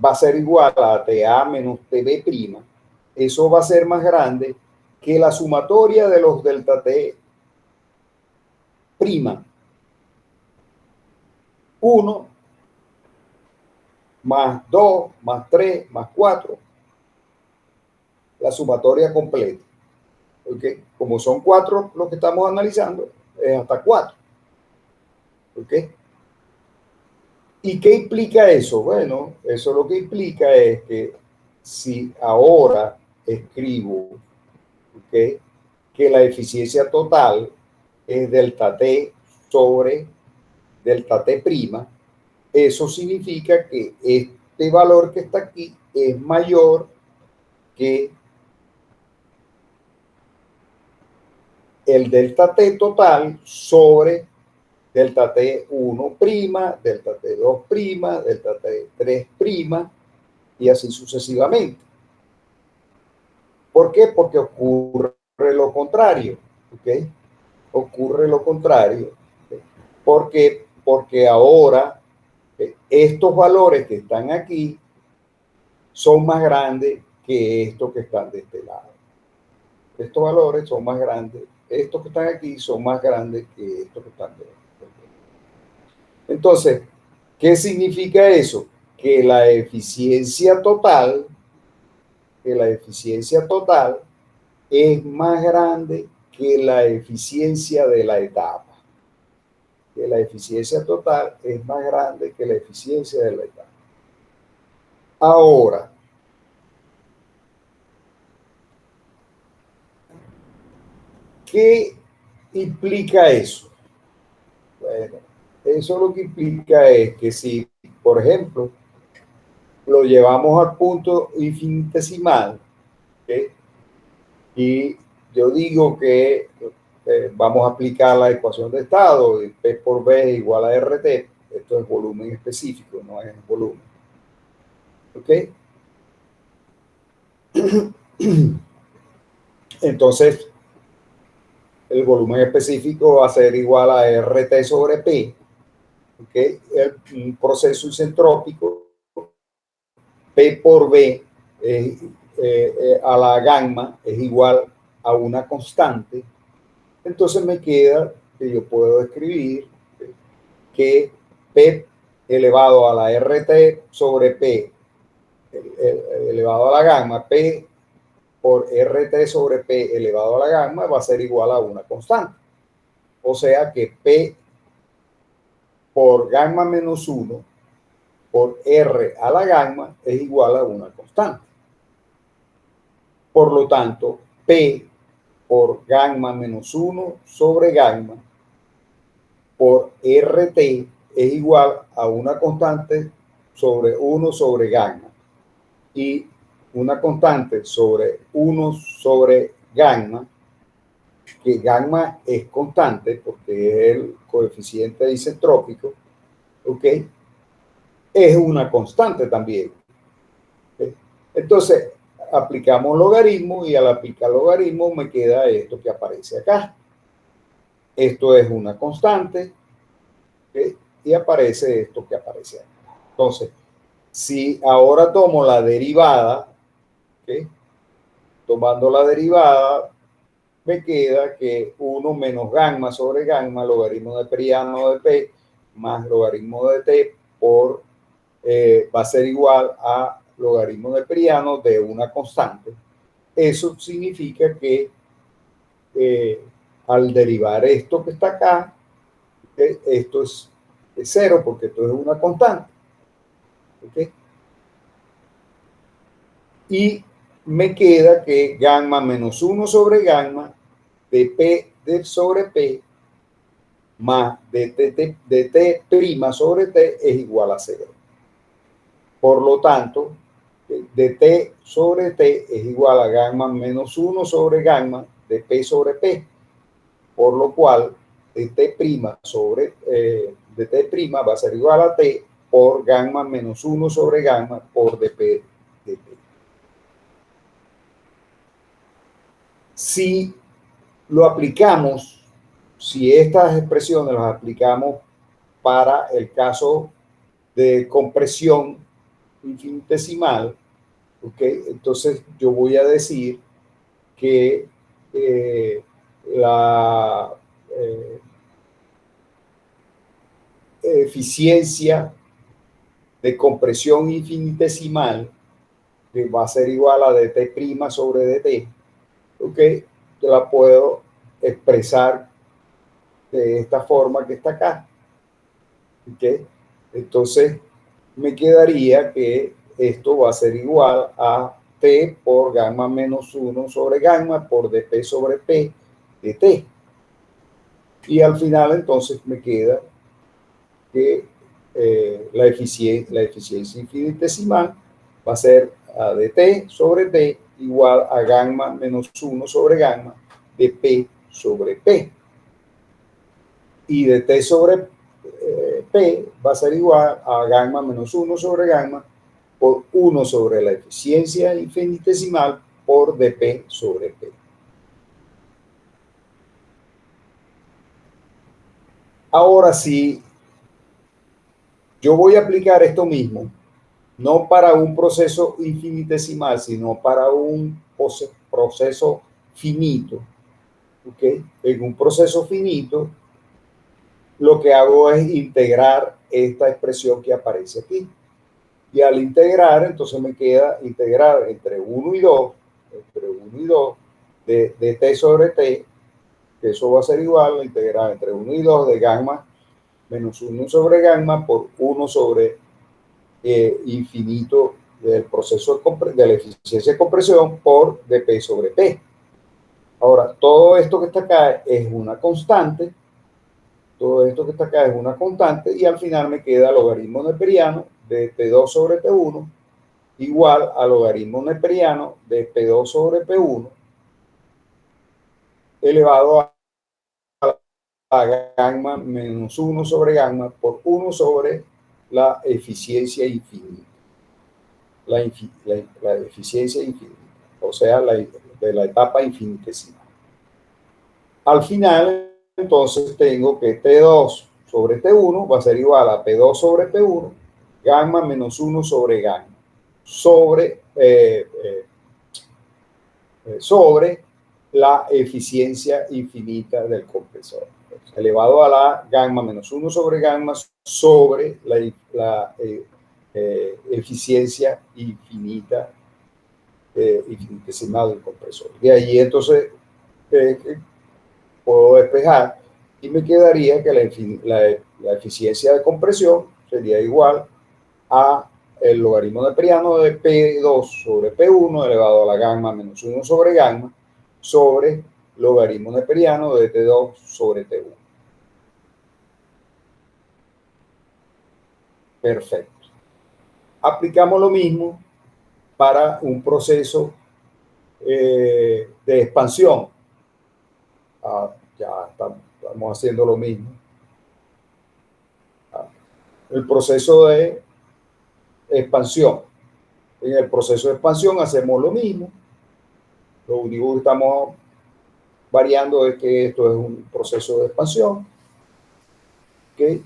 va a ser igual a TA menos TB'. Eso va a ser más grande que la sumatoria de los delta T'. 1 más 2 más 3 más 4. La sumatoria completa. ¿Okay? Como son 4 lo que estamos analizando, es hasta 4. ¿Ok? ¿Y qué implica eso? Bueno, eso lo que implica es que si ahora escribo, ¿okay?, que la eficiencia total es delta T sobre delta T', eso significa que este valor que está aquí es mayor que el delta T total sobre delta T1', delta T2', delta T3', y así sucesivamente. ¿Por qué? Porque ocurre lo contrario, ¿ok? Ocurre lo contrario. ¿Okay? Porque ahora estos valores que están aquí son más grandes que estos que están de este lado. Estos valores son más grandes, estos que están aquí son más grandes que estos que están de este lado. Entonces, ¿qué significa eso? Que la eficiencia total es más grande que la eficiencia de la etapa. Que la eficiencia total es más grande que la eficiencia de la etapa. Ahora, ¿qué implica eso? Bueno, eso lo que implica es que si, por ejemplo, lo llevamos al punto infinitesimal, ¿okay?, y yo digo que vamos a aplicar la ecuación de estado, y P por B es igual a RT, esto es volumen específico, no es volumen. ¿Ok? Entonces, el volumen específico va a ser igual a RT sobre P. ¿Ok? Un proceso isentrópico, P por B a la gamma es igual a una constante. Entonces me queda que yo puedo escribir que P elevado a la RT sobre P elevado a la gamma, P por RT sobre P elevado a la gamma va a ser igual a una constante. O sea que P por gamma menos 1 por R a la gamma es igual a una constante. Por lo tanto, P por gamma menos 1 sobre gamma por RT es igual a una constante sobre 1 sobre gamma. Y una constante sobre 1 sobre gamma, que gamma es constante porque es el coeficiente isentrópico, ¿ok? Es una constante también. ¿Okay? Entonces, aplicamos logaritmo y al aplicar logaritmo me queda esto que aparece acá. Esto es una constante, ¿okay?, y aparece esto que aparece acá. Entonces, Si ahora tomo la derivada, ¿okay? Tomando la derivada, me queda que 1 menos gamma sobre gamma, logaritmo neperiano de P, más logaritmo de T por, va a ser igual a logaritmo neperiano de una constante. Eso significa que al derivar esto que está acá, esto es cero porque esto es una constante. ¿Okay? Y me queda que gamma menos 1 sobre gamma de P sobre P más de T prima sobre T es igual a 0. Por lo tanto, de T sobre T es igual a gamma menos 1 sobre gamma de P sobre P. Por lo cual, de T prima sobre de T prima va a ser igual a T por gamma menos 1 sobre gamma por dP de P. Si lo aplicamos, si estas expresiones las aplicamos para el caso de compresión infinitesimal, ¿okay? Entonces yo voy a decir que la eficiencia de compresión infinitesimal, que va a ser igual a dt' sobre dt, ¿ok? Yo la puedo expresar de esta forma que está acá. ¿Okay? Entonces, me quedaría que esto va a ser igual a T por gamma menos 1 sobre gamma por dP sobre P de T. Y al final, entonces, me queda que la eficiencia infinitesimal va a ser a dt sobre T igual a gamma menos 1 sobre gamma de P sobre P. Y de T sobre P va a ser igual a gamma menos 1 sobre gamma por 1 sobre la eficiencia infinitesimal por dP sobre P. Ahora sí, yo voy a aplicar esto mismo, no para un proceso infinitesimal, sino para un proceso finito. ¿Okay? En un proceso finito, lo que hago es integrar esta expresión que aparece aquí. Y al integrar, entonces me queda integrar entre 1 y 2, de T sobre T, que eso va a ser igual a integrar entre 1 y 2 de gamma menos 1 sobre gamma por 1 sobre infinito del proceso de la eficiencia de compresión por dP sobre P. Ahora, todo esto que está acá es una constante, y al final me queda logaritmo neperiano de P2 sobre P1 igual al logaritmo neperiano de P2 sobre P1 elevado a gamma menos 1 sobre gamma por 1 sobre la eficiencia infinita. La eficiencia infinita, o sea, de la etapa infinitesimal. Al final, entonces, tengo que T2 sobre T1 va a ser igual a P2 sobre P1, gamma menos 1 sobre gamma, sobre la eficiencia infinita del compresor, elevado a la gamma menos 1 sobre gamma sobre la eficiencia infinita, infinitesimal del compresor. De ahí entonces puedo despejar y me quedaría que la eficiencia de compresión sería igual a el logaritmo neperiano de P2 sobre P1 elevado a la gamma menos 1 sobre gamma sobre logaritmo neperiano de T2 sobre T1. Perfecto. Aplicamos lo mismo para un proceso de expansión. Ya estamos haciendo lo mismo. El proceso de expansión. En el proceso de expansión hacemos lo mismo. Lo único que estamos variando es que esto es un proceso de expansión. ¿Okay?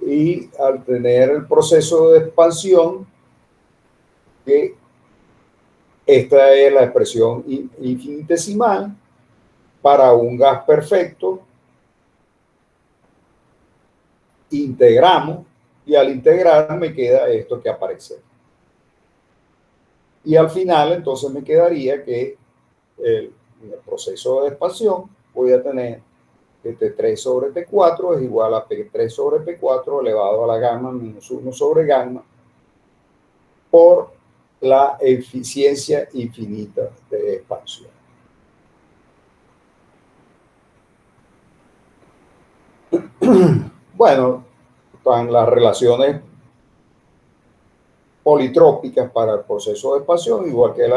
Y al tener el proceso de expansión, que esta es la expresión infinitesimal para un gas perfecto. Integramos y al integrar me queda esto que aparece. Y al final entonces me quedaría que en el proceso de expansión voy a tener que T3 sobre T4 es igual a P3 sobre P4 elevado a la gamma menos 1 sobre gamma por la eficiencia infinita de expansión. Bueno, están las relaciones politrópicas para el proceso de expansión, igual que el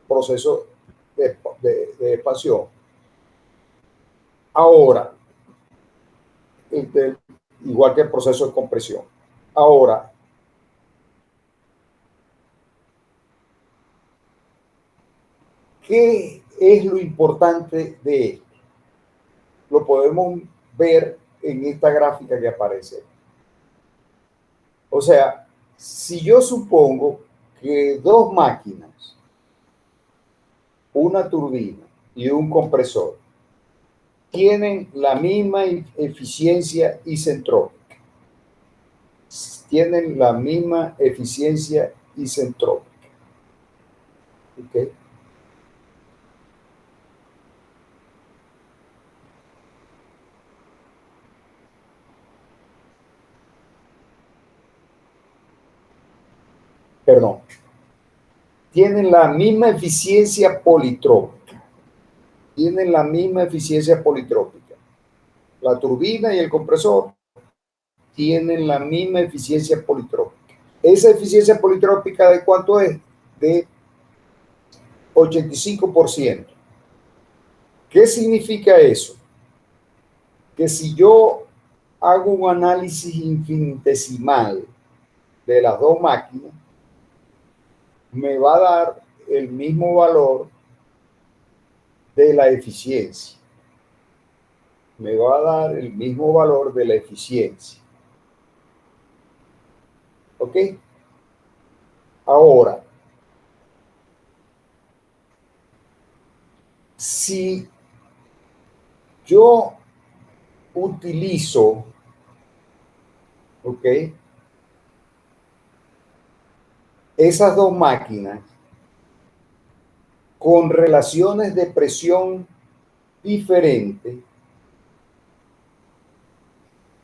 proceso de expansión. Ahora, igual que el proceso de compresión. Ahora, ¿qué es lo importante de esto? Lo podemos ver en esta gráfica que aparece. O sea, si yo supongo que dos máquinas, una turbina y un compresor, tienen la misma eficiencia isentrópica, tienen la misma eficiencia isentrópica. ¿Okay? Perdón. Tienen la misma eficiencia politrópica. Tienen la misma eficiencia politrópica. La turbina y el compresor tienen la misma eficiencia politrópica. Esa eficiencia politrópica, ¿de cuánto es? De 85%. ¿Qué significa eso? Que si yo hago un análisis infinitesimal de las dos máquinas, me va a dar el mismo valor de la eficiencia. Me va a dar el mismo valor de la eficiencia. ¿Ok? Ahora, si yo utilizo, ¿ok?, esas dos máquinas con relaciones de presión diferentes,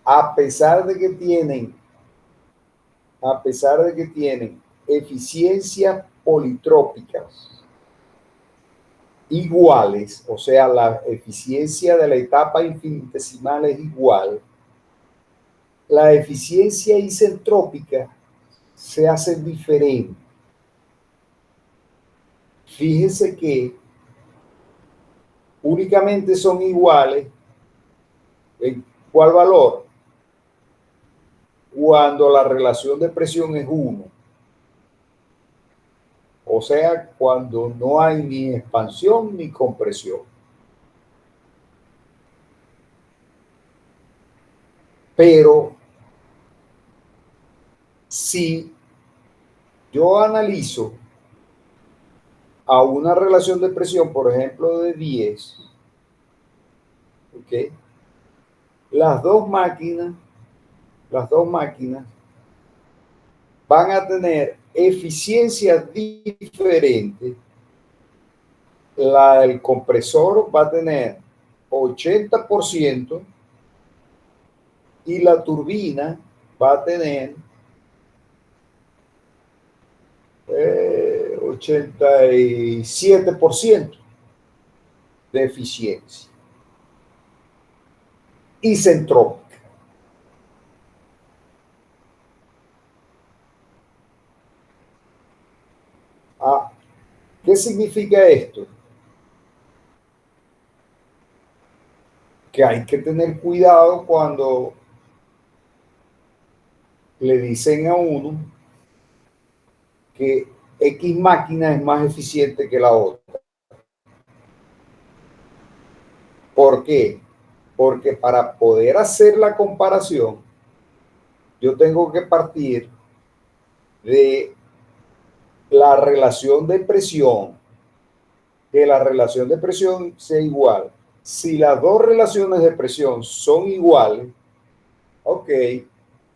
a pesar de que tienen eficiencias politrópicas iguales, o sea, la eficiencia de la etapa infinitesimal es igual, la eficiencia isentrópica se hace diferente. Fíjense que únicamente son iguales en ¿cuál valor? Cuando la relación de presión es 1. O sea, cuando no hay ni expansión ni compresión. Pero si yo analizo a una relación de presión, por ejemplo, de 10, ¿ok?, las dos máquinas van a tener eficiencias diferentes. La del compresor va a tener 80% y la turbina va a tener 87% de eficiencia isentrópica. ¿Qué significa esto? Que hay que tener cuidado cuando le dicen a uno que X máquina es más eficiente que la otra. ¿Por qué? Porque para poder hacer la comparación, yo tengo que partir de la relación de presión, que la relación de presión sea igual. Si las dos relaciones de presión son iguales, ok,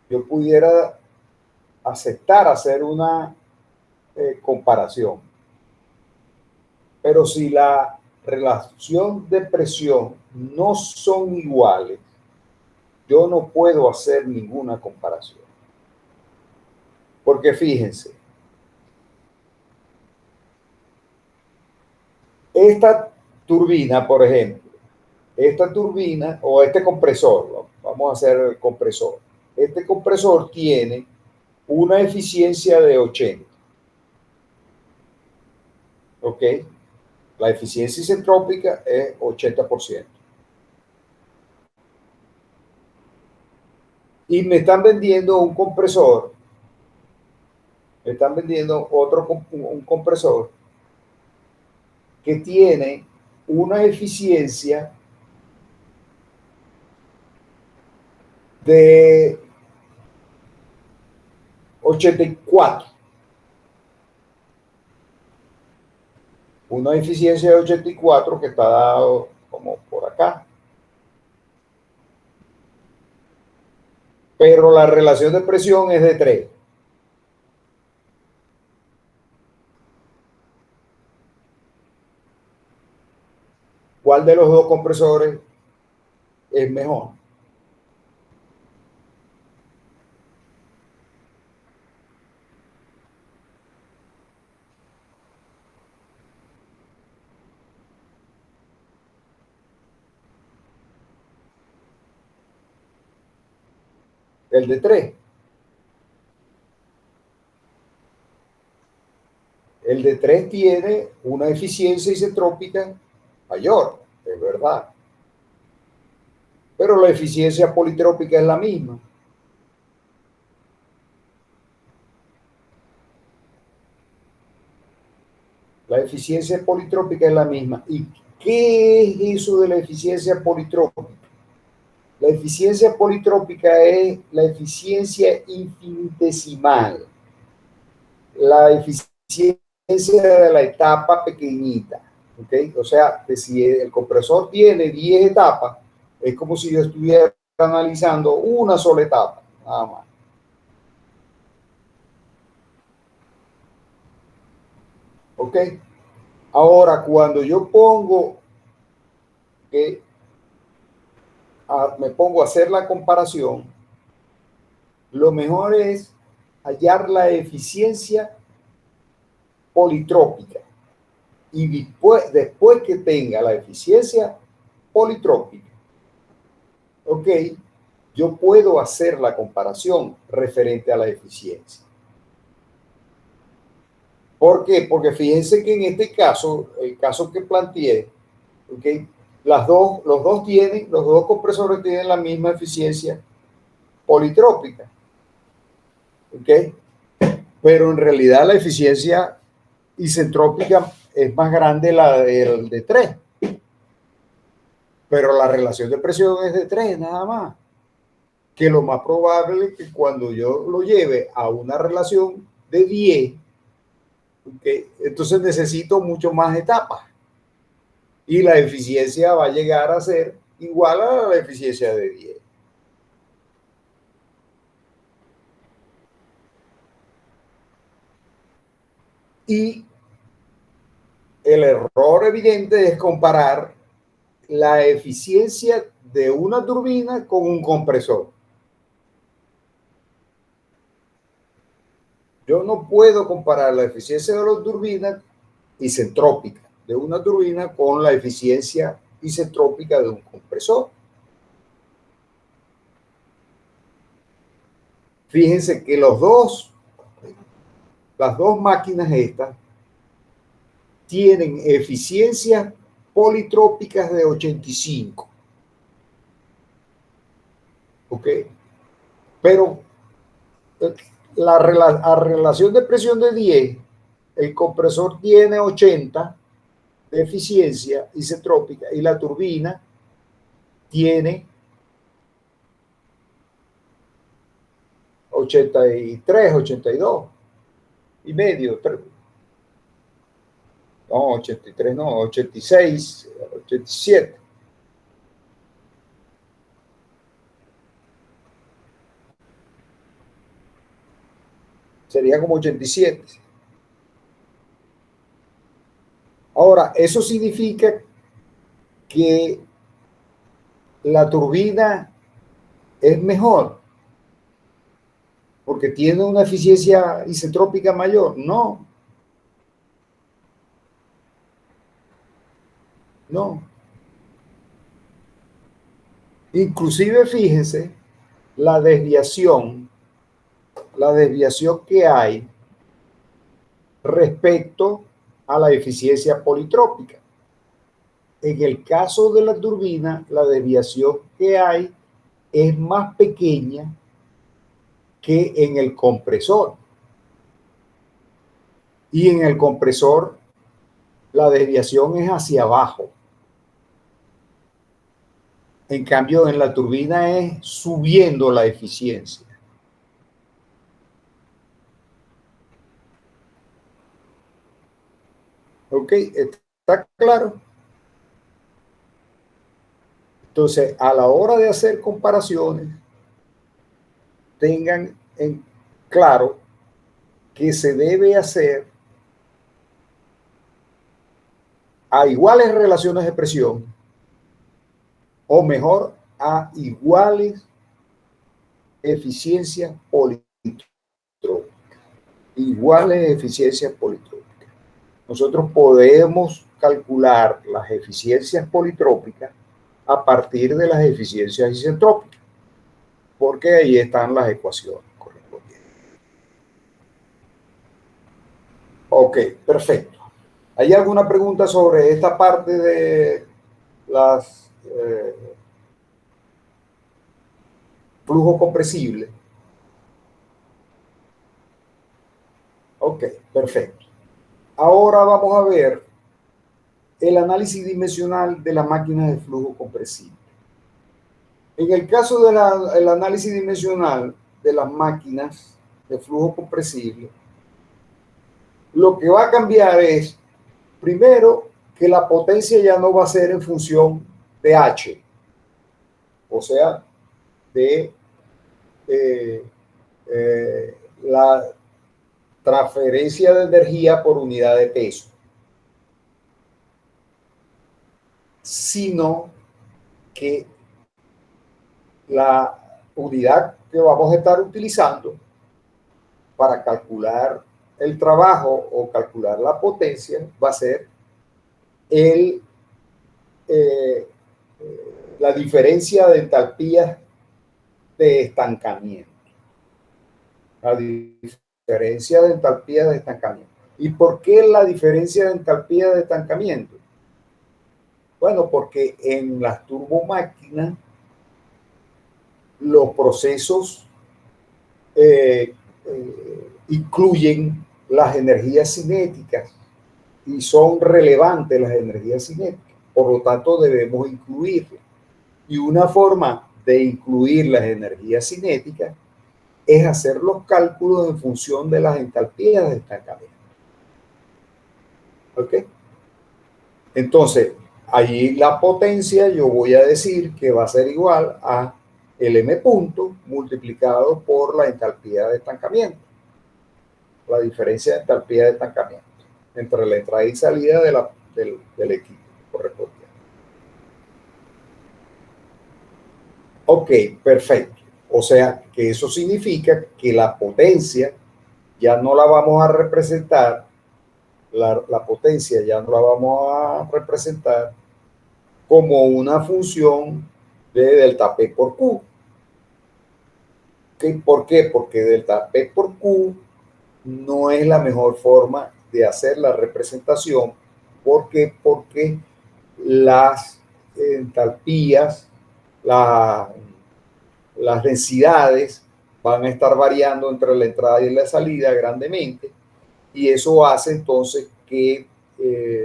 yo pudiera aceptar hacer una comparación. Pero si la relación de presión no son iguales, yo no puedo hacer ninguna comparación. Porque fíjense, esta turbina, por ejemplo, esta turbina o este compresor, vamos a hacer el compresor. Este compresor tiene una eficiencia de 80. ¿Ok? La eficiencia isentrópica es 80%. Y me están vendiendo un compresor, me están vendiendo un compresor que tiene una eficiencia de 84. Una eficiencia de 84 que está dado como por acá. Pero la relación de presión es de 3. ¿Cuál de los dos compresores es mejor? El de 3. El de 3 tiene una eficiencia isentrópica mayor, es verdad. Pero la eficiencia politrópica es la misma. La eficiencia politrópica es la misma. ¿Y qué es eso de la eficiencia politrópica? La eficiencia politrópica es la eficiencia infinitesimal, la eficiencia de la etapa pequeñita. ¿Okay? O sea, que si el compresor tiene 10 etapas, es como si yo estuviera analizando una sola etapa, nada más. ¿Ok? Ahora, cuando yo pongo que me pongo a hacer la comparación, lo mejor es hallar la eficiencia politrópica. Y después que tenga la eficiencia politrópica, ok, yo puedo hacer la comparación referente a la eficiencia. ¿Por qué? Porque fíjense que en este caso, el caso que planteé, okay, los dos compresores tienen la misma eficiencia politrópica, ¿ok? Pero en realidad la eficiencia isentrópica es más grande la del de 3, pero la relación de presión es de 3 nada más. Que lo más probable es que cuando yo lo lleve a una relación de 10, ¿okay? Entonces necesito mucho más etapas y la eficiencia va a llegar a ser igual a la eficiencia de 10. Y el error evidente es comparar la eficiencia de una turbina con un compresor. Yo no puedo comparar la eficiencia de la turbina isentrópica de una turbina con la eficiencia isentrópica de un compresor. Fíjense que las dos máquinas estas tienen eficiencias politrópicas de 85. ¿Ok? Pero a relación de presión de 10, el compresor tiene 80 de eficiencia isentrópica y la turbina tiene 83, 82 y medio. No, 83 no, 86, 87. Sería como 87. Ahora, eso significa que la turbina es mejor porque tiene una eficiencia isentrópica mayor. No, no. Inclusive, fíjense, la desviación, la desviación que hay respecto a la eficiencia politrópica. En el caso de la turbina, la desviación que hay es más pequeña que en el compresor. Y en el compresor, la desviación es hacia abajo. En cambio, en la turbina es subiendo la eficiencia. ¿Ok? ¿Está claro? Entonces, a la hora de hacer comparaciones, tengan en claro que se debe hacer a iguales relaciones de presión, o mejor, a iguales eficiencias politrópicas. Iguales eficiencias politrópicas. Nosotros podemos calcular las eficiencias politrópicas a partir de las eficiencias isentrópicas, porque ahí están las ecuaciones correspondientes. Ok, perfecto. ¿Hay alguna pregunta sobre esta parte de las flujo compresible? Ok, perfecto. Ahora vamos a ver el análisis dimensional de las máquinas de flujo compresible. En el caso del análisis dimensional de las máquinas de flujo compresible, lo que va a cambiar es, primero, que la potencia ya no va a ser en función de H, o sea, de eh, la transferencia de energía por unidad de peso, sino que la unidad que vamos a estar utilizando para calcular el trabajo o calcular la potencia va a ser el, eh, la diferencia de entalpías de estancamiento. La diferencia de entalpía de estancamiento. ¿Y por qué la diferencia de entalpía de estancamiento? Bueno, porque en las turbomáquinas los procesos incluyen las energías cinéticas y son relevantes las energías cinéticas. Por lo tanto, debemos incluirlas. Y una forma de incluir las energías cinéticas es hacer los cálculos en función de las entalpías de estancamiento. ¿Ok? Entonces, allí la potencia yo voy a decir que va a ser igual a el m punto multiplicado por la entalpía de estancamiento. La diferencia de entalpía de estancamiento entre la entrada y salida del equipo correspondiente. Ok, perfecto. O sea, que eso significa que la potencia ya no la vamos a representar, la potencia ya no la vamos a representar como una función de delta P por Q. ¿Okay? ¿Por qué? Porque delta P por Q no es la mejor forma de hacer la representación. ¿Por qué? Porque las entalpías, las densidades van a estar variando entre la entrada y la salida grandemente, y eso hace entonces que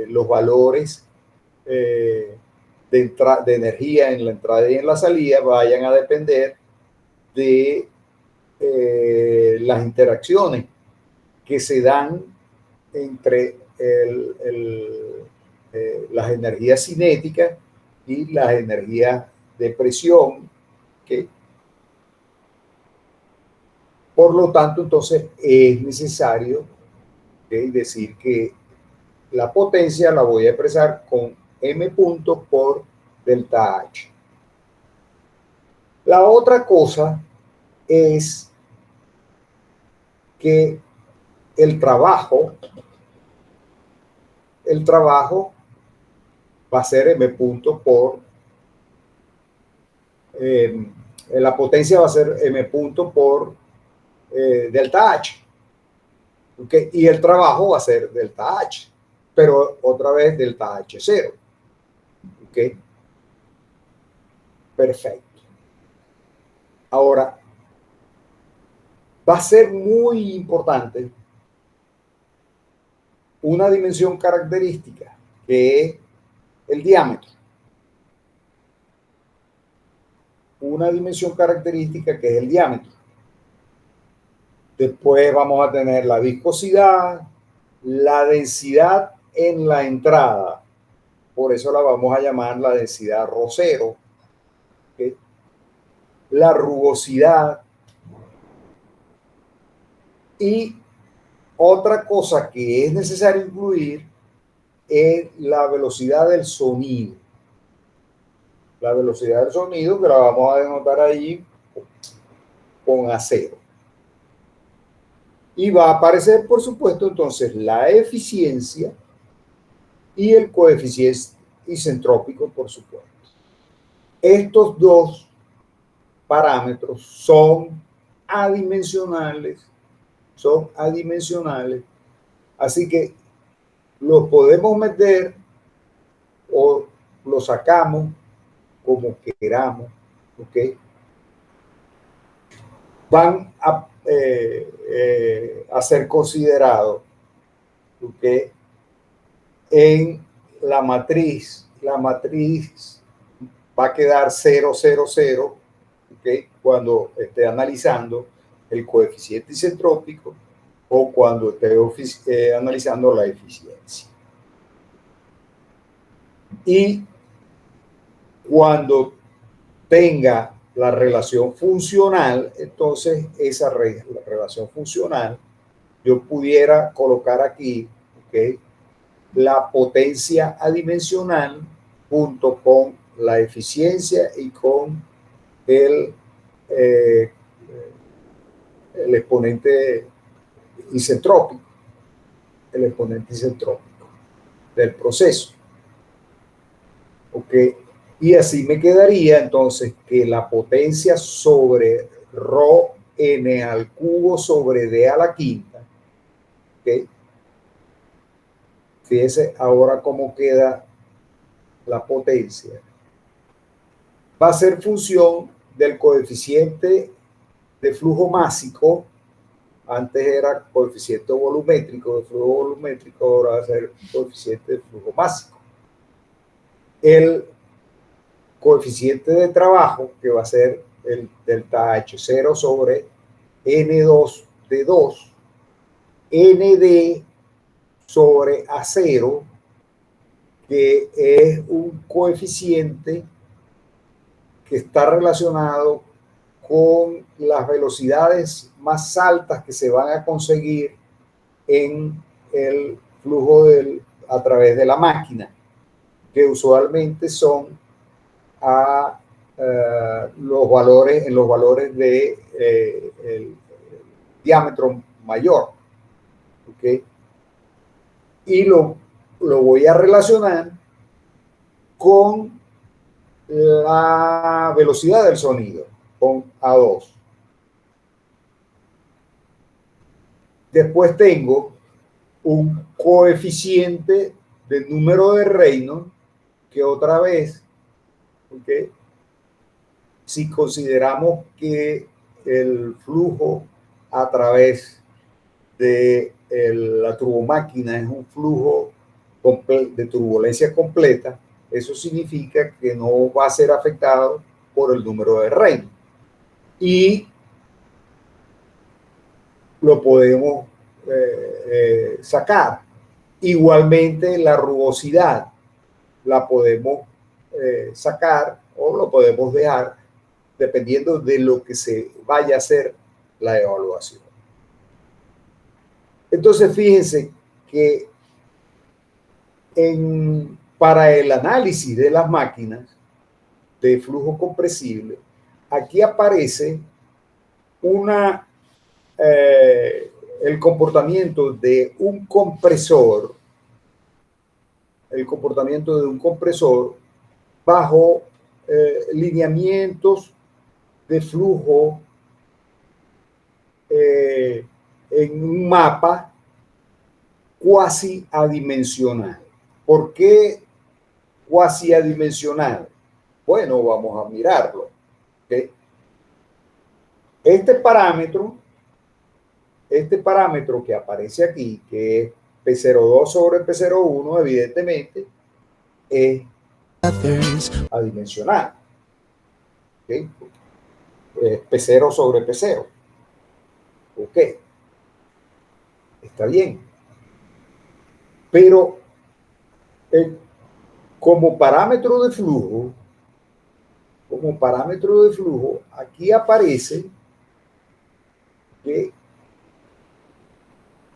los valores de energía en la entrada y en la salida vayan a depender de las interacciones que se dan entre las energías cinéticas y las energías de presión, ¿okay? Por lo tanto, entonces es necesario, ¿okay?, decir que la potencia la voy a expresar con m puntos por delta H. La otra cosa es que el trabajo va a ser m puntos por, la potencia va a ser m puntos por delta H. ¿Okay? Y el trabajo va a ser delta H, pero otra vez delta H 0. ¿Okay? Perfecto. Ahora, va a ser muy importante una dimensión característica, que es el diámetro. Una dimensión característica que es el diámetro. Después vamos a tener la viscosidad, la densidad en la entrada. Por eso la vamos a llamar la densidad ρ0. ¿Okay? La rugosidad. Y otra cosa que es necesario incluir es la velocidad del sonido. La velocidad del sonido, que la vamos a denotar ahí con A0. Y va a aparecer, por supuesto, entonces la eficiencia y el coeficiente isentrópico, por supuesto. Estos dos parámetros son adimensionales, así que los podemos meter o los sacamos como queramos, ¿ok? Van a ser considerados, ¿ok?, en la matriz. La matriz va a quedar 0, 0, 0, ¿ok?, cuando esté analizando el coeficiente isentrópico o cuando esté analizando la eficiencia. Y cuando tenga la relación funcional, entonces esa relación funcional yo pudiera colocar aquí, ¿okay?, la potencia adimensional junto con la eficiencia y con el exponente isentrópico, del proceso. ¿Ok? Y así me quedaría entonces que la potencia sobre ρ n al cubo sobre d a la quinta, ¿ok? Fíjese ahora cómo queda la potencia. Va a ser función del coeficiente de flujo másico. Antes era coeficiente volumétrico, de flujo volumétrico, ahora va a ser coeficiente de flujo másico. El coeficiente de trabajo, que va a ser el delta H0 sobre N2 de 2, ND sobre A0, que es un coeficiente que está relacionado con las velocidades más altas que se van a conseguir en el flujo a través de la máquina, que usualmente son en los valores de el diámetro mayor. ¿Okay? Y lo voy a relacionar con la velocidad del sonido, con A2. Después tengo un coeficiente de número de Reynolds, que otra vez, ¿okay?, si consideramos que el flujo a través de la turbomáquina es un flujo de turbulencia completa, eso significa que no va a ser afectado por el número de Reynolds. Y lo podemos sacar. Igualmente la rugosidad la podemos sacar o lo podemos dejar dependiendo de lo que se vaya a hacer la evaluación. Entonces, fíjense que para el análisis de las máquinas de flujo compresible, aquí aparece el comportamiento de un compresor, bajo lineamientos de flujo en un mapa cuasi adimensional. ¿Por qué cuasi adimensional? Bueno, vamos a mirarlo. ¿Okay? Este parámetro que aparece aquí, que es P02 sobre P01, evidentemente, es adimensional. ¿Okay? Es P0 sobre P0. Ok. Está bien. Pero como parámetro de flujo, aquí aparece que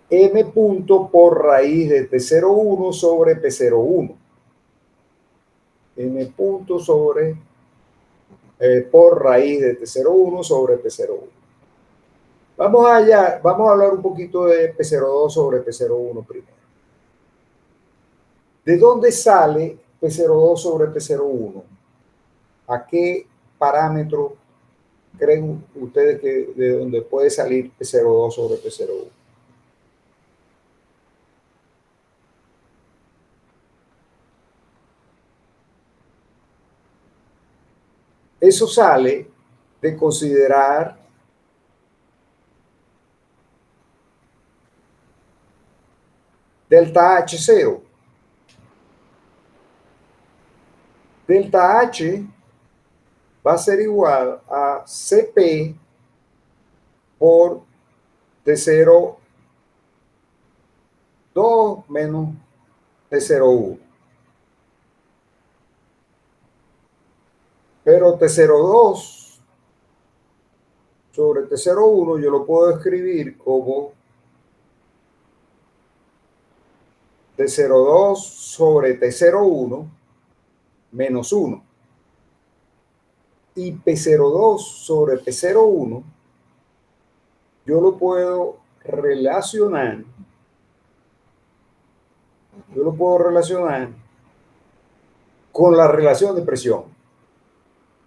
m punto por raíz de T01 sobre P01. M punto sobre por raíz de T01 sobre P01. Vamos a hablar un poquito de P02 sobre P01 primero. ¿De dónde sale P02 sobre P01? ¿A qué parámetro creen ustedes que de dónde puede salir P02 sobre P01? Eso sale de considerar delta H0. Delta H va a ser igual a Cp por T02 menos T01. Pero T02 sobre T01 yo lo puedo escribir como T02 sobre T01 menos 1. Y P02 sobre P01 yo lo puedo relacionar con la relación de presión.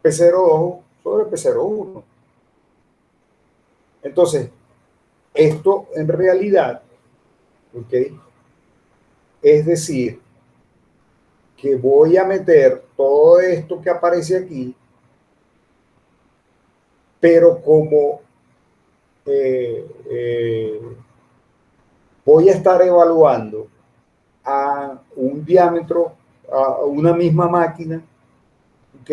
P02 sobre P01. Entonces, esto en realidad, ¿ok? Es decir, que voy a meter todo esto que aparece aquí, pero como voy a estar evaluando a un diámetro, a una misma máquina, ¿ok?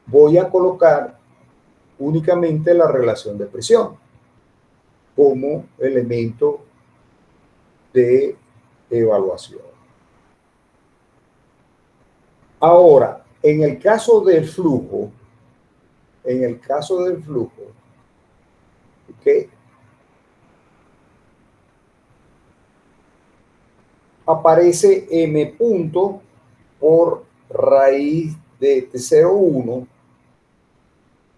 Voy a colocar únicamente la relación de presión como elemento de evaluación. Ahora, en el caso del flujo, ¿ok? Aparece m punto por raíz de T01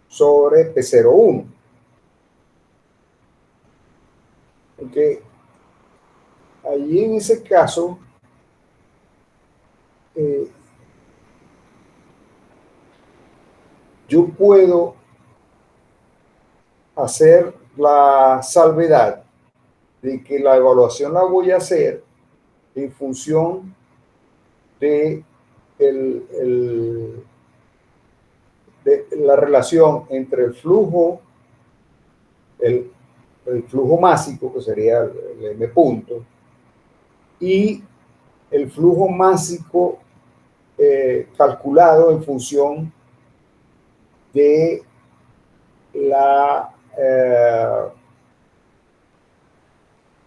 sobre P01. ¿Ok? Allí en ese caso, yo puedo hacer la salvedad de que la evaluación la voy a hacer en función de, de la relación entre el flujo másico, que sería el m punto, y el flujo másico calculado en función de la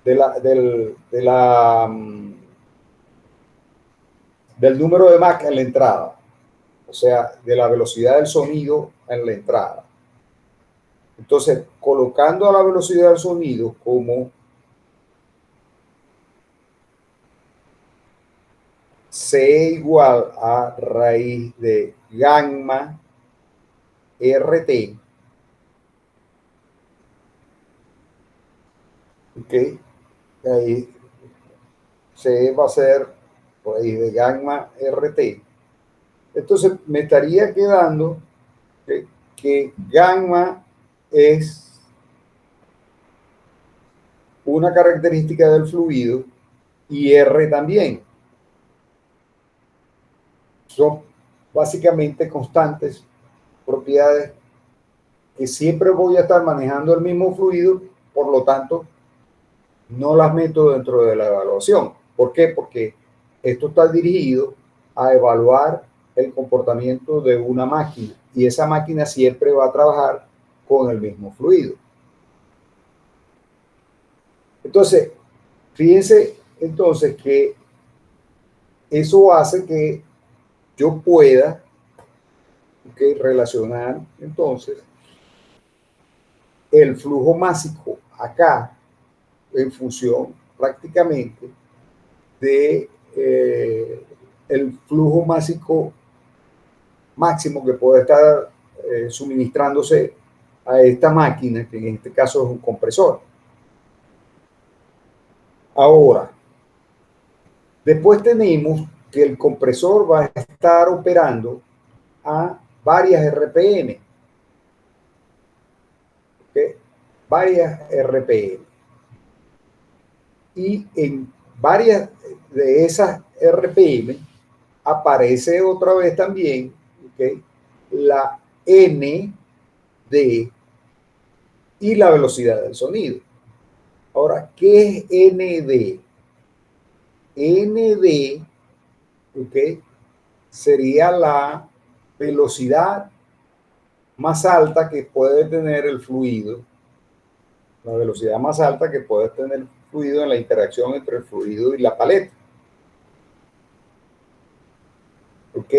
del número de Mach en la entrada, o sea, de la velocidad del sonido en la entrada. Entonces, colocando a la velocidad del sonido como C igual a raíz de gamma RT, ¿ok? Ahí C va a ser raíz de gamma RT. Entonces, me estaría quedando que gamma es una característica del fluido y R también. Son básicamente constantes, propiedades que siempre voy a estar manejando el mismo fluido, por lo tanto, no las meto dentro de la evaluación. ¿Por qué? Porque esto está dirigido a evaluar el comportamiento de una máquina y esa máquina siempre va a trabajar con el mismo fluido. Entonces, fíjense entonces que eso hace que yo pueda relacionar entonces el flujo másico acá en función prácticamente de el flujo másico máximo que puede estar suministrándose a esta máquina, que en este caso es un compresor. Ahora, después tenemos que el compresor va a estar operando a varias RPM. ¿Okay? Varias RPM. Y en varias de esas RPM aparece otra vez también, ¿okay?, la N D y la velocidad del sonido. Ahora, ¿qué es ND? ND, ¿okay?, sería la velocidad más alta que puede tener el fluido, la velocidad más alta que puede tener el fluido en la interacción entre el fluido y la paleta. ¿Ok?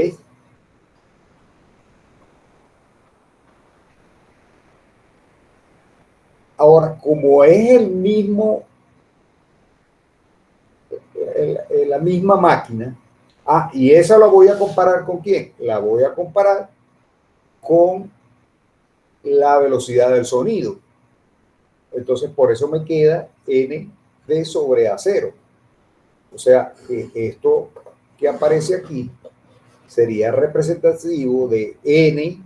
Ahora, como es el mismo, la misma máquina, y esa la voy a comparar con ¿quién? La voy a comparar con la velocidad del sonido. Entonces, por eso me queda N D sobre A0. O sea, que esto que aparece aquí sería representativo de N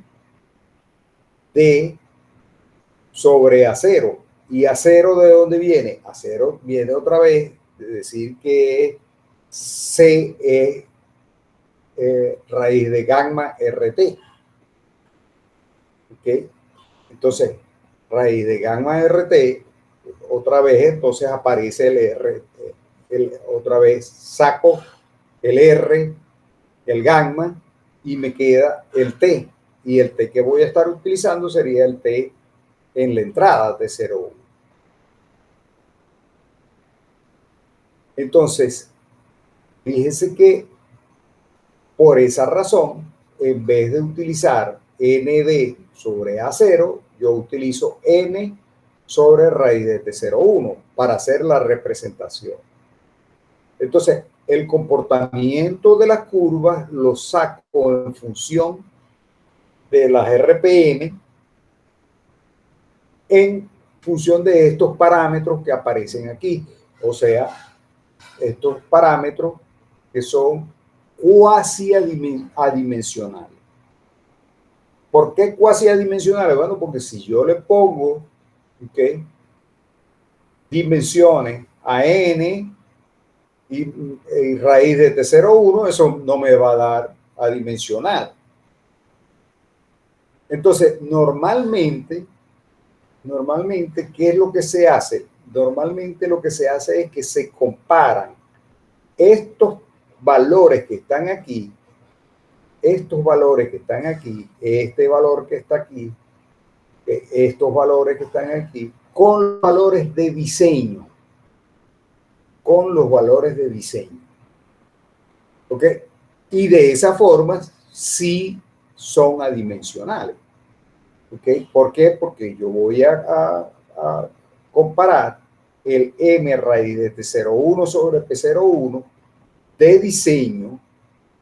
D sobre A0. ¿Y A0 de dónde viene? A0 viene otra vez de decir que C es raíz de gamma RT. ¿Ok? Entonces, raíz de gamma RT, otra vez entonces aparece el R, otra vez saco el R, el gamma, y me queda el T. Y el T que voy a estar utilizando sería el T en la entrada de 0,1. Entonces, fíjense que por esa razón, en vez de utilizar ND sobre A0, yo utilizo N sobre raíz de T01 para hacer la representación. Entonces, el comportamiento de las curvas lo saco en función de las RPM en función de estos parámetros que aparecen aquí. O sea, estos parámetros que son cuasi adimensionales. ¿Por qué cuasi adimensionales? Bueno, porque si yo le pongo, ¿okay?, dimensiones a n y raíz de T01, eso no me va a dar adimensional. Entonces, normalmente, ¿qué es lo que se hace? Normalmente lo que se hace es que se comparan estos valores que están aquí, este valor que está aquí, estos valores que están aquí, con valores de diseño. con los valores de diseño. ¿Ok? Y de esa forma sí son adimensionales. ¿Ok? ¿Por qué? Porque yo voy a comparar el M raíz de T01 sobre P01 de diseño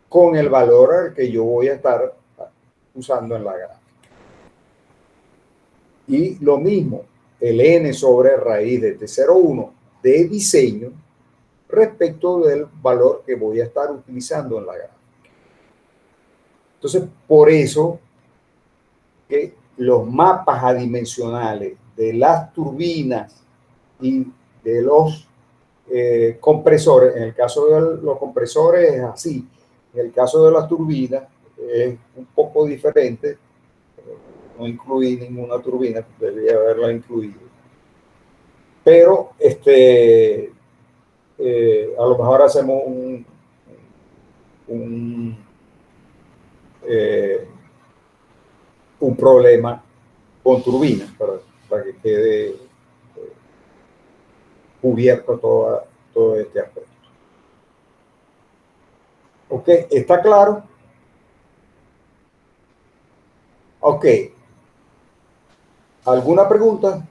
con el valor al que yo voy a estar usando en la gráfica. Y lo mismo, el N sobre raíz de T01 de diseño respecto del valor que voy a estar utilizando en la gráfica. Entonces, por eso que los mapas adimensionales de las turbinas y de los compresores, en el caso de los compresores es así, en el caso de las turbinas es un poco diferente, no incluí ninguna turbina, debería haberla incluido, pero a lo mejor hacemos un, eh, un problema con turbinas para que quede cubierto todo este aspecto. ¿Ok? ¿Está claro? Ok. ¿Alguna pregunta?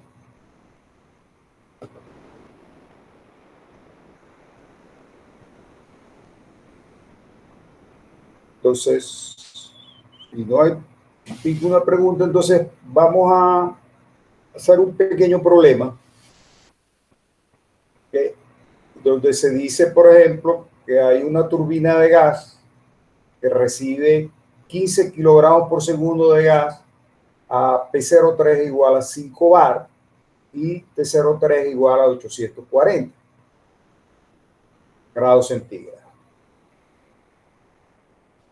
Entonces, si no hay ninguna pregunta, entonces vamos a hacer un pequeño problema, ¿okay? Donde se dice, por ejemplo, que hay una turbina de gas que recibe 15 kilogramos por segundo de gas a P03 igual a 5 bar y T03 igual a 840 grados centígrados.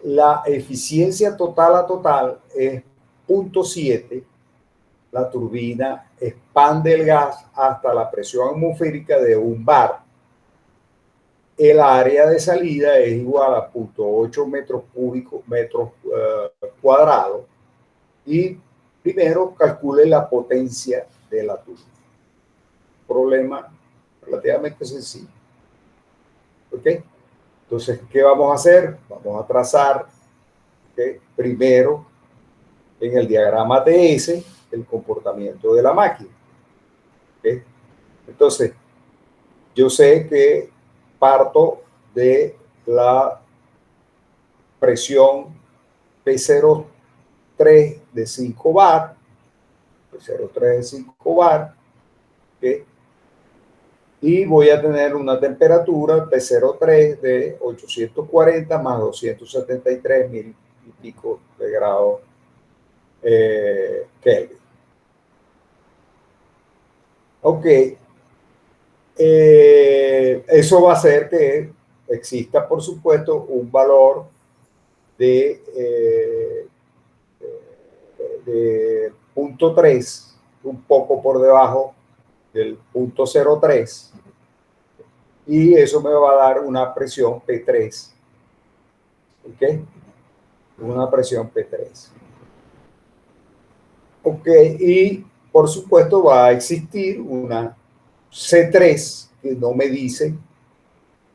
La eficiencia total a total es 0.7. La turbina expande el gas hasta la presión atmosférica de 1 bar. El área de salida es igual a 0.8 metros cúbicos, metros cuadrados. Y primero calcule la potencia de la turbina. Problema relativamente sencillo. ¿Ok? Entonces, ¿qué vamos a hacer? Vamos a trazar, ¿okay? Primero en el diagrama TS el comportamiento de la máquina. ¿Okay? Entonces, yo sé que parto de la presión P03 de 5 bar, P03 de 5 bar, ¿okay? Y voy a tener una temperatura P03 de 840 más 273 mil y pico de grados Kelvin. Ok, eso va a hacer que exista, por supuesto, un valor de 0.3, un poco por debajo del 0.03, y eso me va a dar una presión P3. ¿Ok? Una presión P3. Ok, y por supuesto va a existir una C3 que no me dice,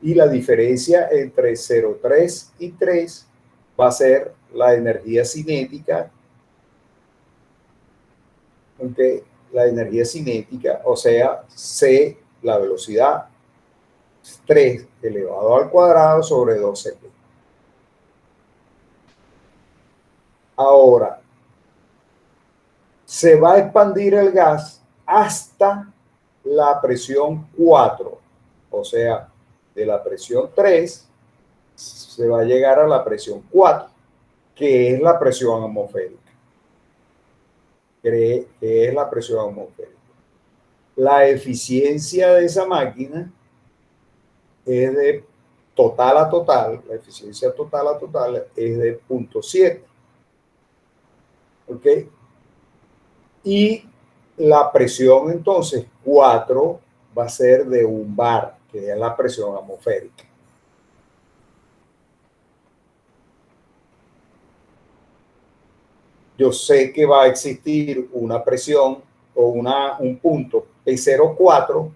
y la diferencia entre 0,3 y 3 va a ser la energía cinética. Ok, la energía cinética, o sea, C, la velocidad, 3 elevado al cuadrado sobre 12p. Ahora, se va a expandir el gas hasta la presión 4, o sea, de la presión 3 se va a llegar a la presión 4, que es la presión atmosférica. Que es la presión atmosférica. La eficiencia de esa máquina es de total a total, la eficiencia total a total es de 0.7. ¿Ok? Y la presión entonces 4 va a ser de 1 bar, que es la presión atmosférica. Yo sé que va a existir una presión o un punto P04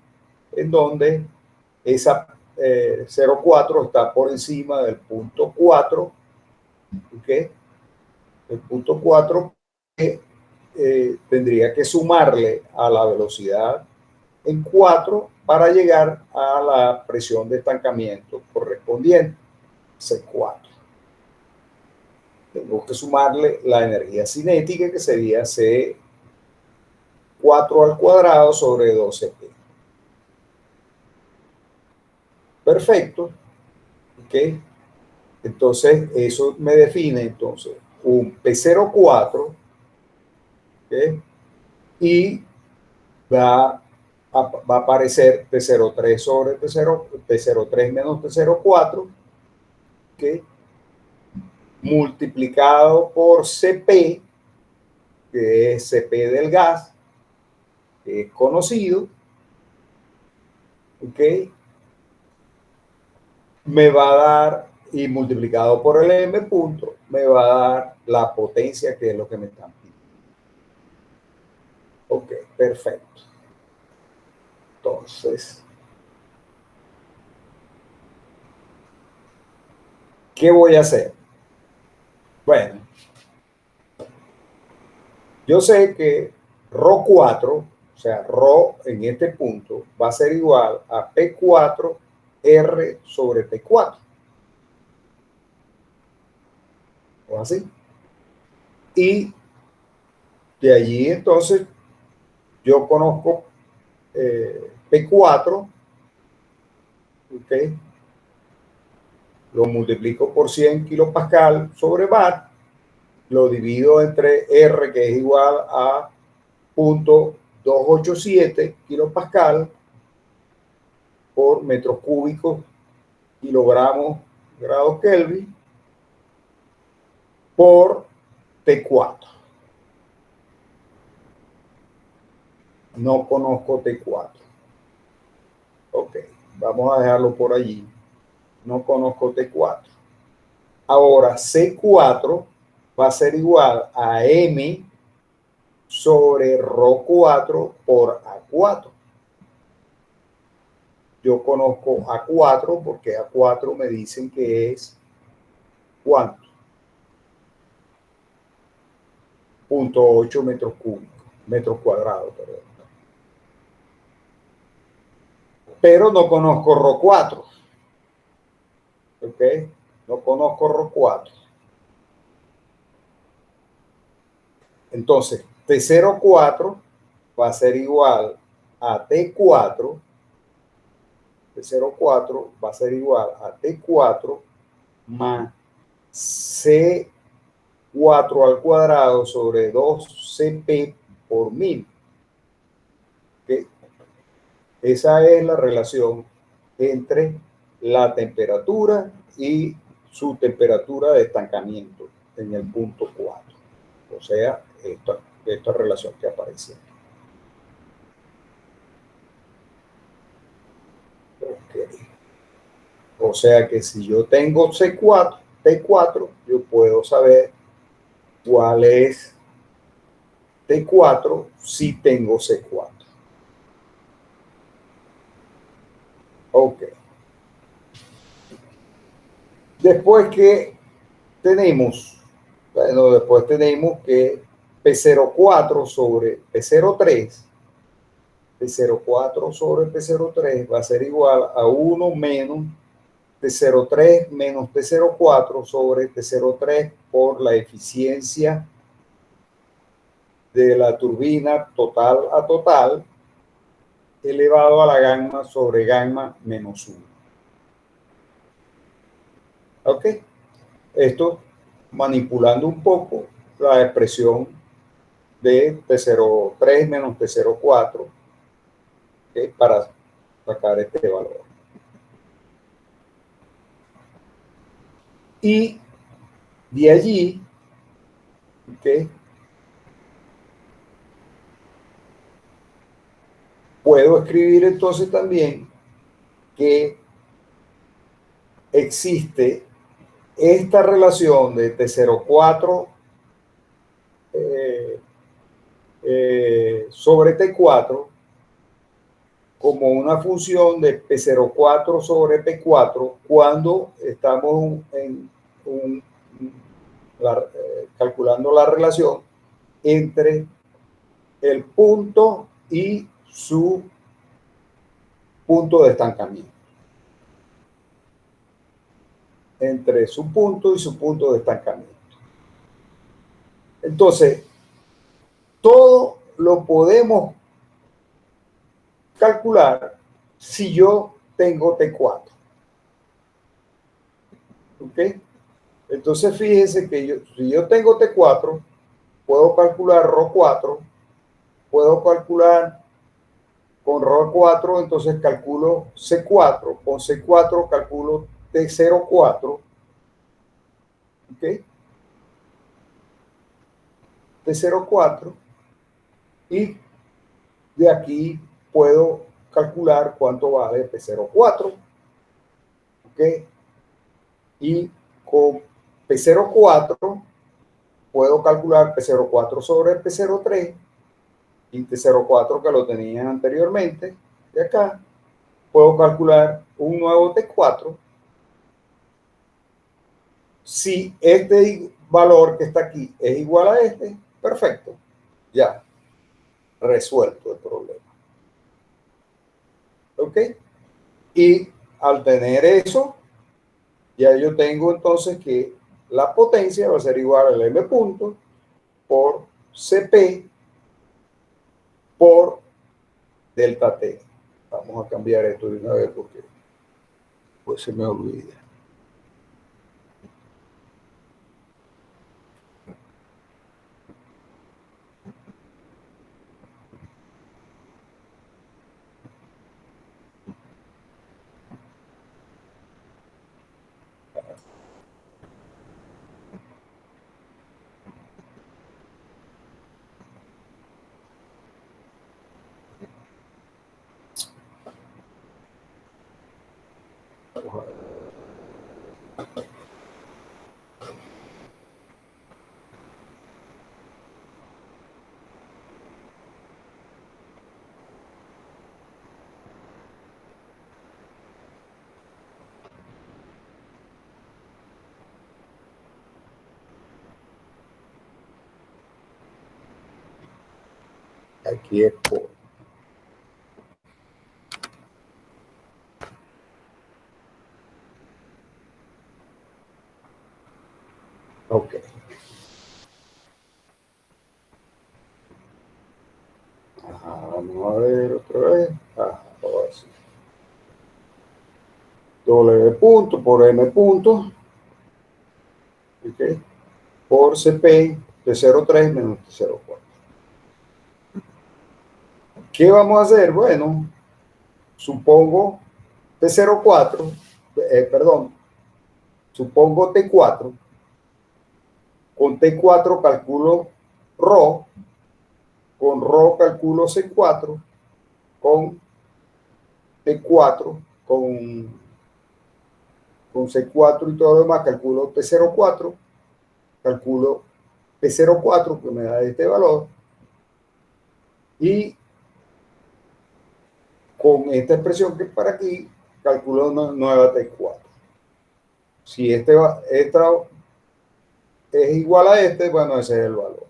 en donde esa 0,4 está por encima del punto 4, ¿ok? El punto 4 tendría que sumarle a la velocidad en 4 para llegar a la presión de estancamiento correspondiente, C4. Tengo que sumarle la energía cinética, que sería C4 al cuadrado sobre 12P. Perfecto. ¿Ok? Entonces, eso me define entonces un P04, ¿ok? Y va a aparecer T03 sobre T03 menos T04, ¿ok? Multiplicado por Cp, que es Cp del gas, que es conocido, ¿ok? Me va a dar, y multiplicado por el m punto, me va a dar la potencia, que es lo que me están pidiendo. Ok, perfecto. Entonces, ¿qué voy a hacer? Bueno, yo sé que ρ4, o sea, ρ en este punto, va a ser igual a P4R sobre T4. ¿O así? Y de allí entonces yo conozco P4, ¿ok? Lo multiplico por 100 kilopascal sobre bar, lo divido entre R, que es igual a 0.287 kilopascal por metros cúbicos, kilogramos, grados Kelvin, por T4. No conozco T4. Ok, vamos a dejarlo por allí. No conozco T4. Ahora, C4 va a ser igual a M sobre ρ4 por A4. Yo conozco A4 porque A4 me dicen que es ¿cuánto? 0.8 metros cúbicos, metros cuadrados, perdón. Pero no conozco ρ4. ¿Ok? No conozco ρ4. Entonces, T04 va a ser igual a T4. T04 va a ser igual a T4 más C4 al cuadrado sobre 2Cp por 1000. ¿Okay? Esa es la relación entre la temperatura y su temperatura de estancamiento en el punto 4. O sea, esta relación que aparece. Okay. O sea que si yo tengo C4, T4, yo puedo saber cuál es T4 si tengo C4. Ok. Después que tenemos, bueno, después tenemos que P04 sobre P03, P04 sobre P03 va a ser igual a 1 menos T03 menos T04 sobre T03 por la eficiencia de la turbina total a total elevado a la gamma sobre gamma menos 1. ¿Ok? Esto manipulando un poco la expresión de T03 menos T04, ¿okay? Para sacar este valor. Y de allí, ¿okay? Puedo escribir entonces también que existe esta relación de T04 sobre T4, como una función de P04 sobre P4 cuando estamos calculando la relación entre el punto y su punto de estancamiento. Entre su punto y su punto de estancamiento. Entonces, todo lo podemos calcular si yo tengo T4. ¿Ok? Entonces, fíjense que si yo tengo T4, puedo calcular ρ4, puedo calcular con ρ4, entonces calculo C4, con C4 calculo T04, ¿ok? T04, y de aquí puedo calcular cuánto vale P04, ¿ok? Y con P04 puedo calcular P04 sobre P03 y T04 que lo tenía anteriormente. De acá puedo calcular un nuevo T4. Si este valor que está aquí es igual a este, perfecto. Ya, resuelto el problema. ¿Ok? Y al tener eso, ya yo tengo entonces que la potencia va a ser igual al M punto por CP por delta T. Vamos a cambiar esto de una vez porque pues se me olvida. Aquí es por. Ok. Ajá, vamos a ver otra vez. Ajá, ahora sí. W punto por M punto. Ok. Por CP de 0,3 menos de 0,4. ¿Qué vamos a hacer? Bueno, supongo T04, perdón, supongo T4. Con T4 calculo ρ, con ρ calculo C4, con T4, con C4 y todo lo demás calculo T04, calculo P04 que me da este valor y con esta expresión que es para aquí calculo una nueva T4. Si esta es igual a este, bueno, ese es el valor.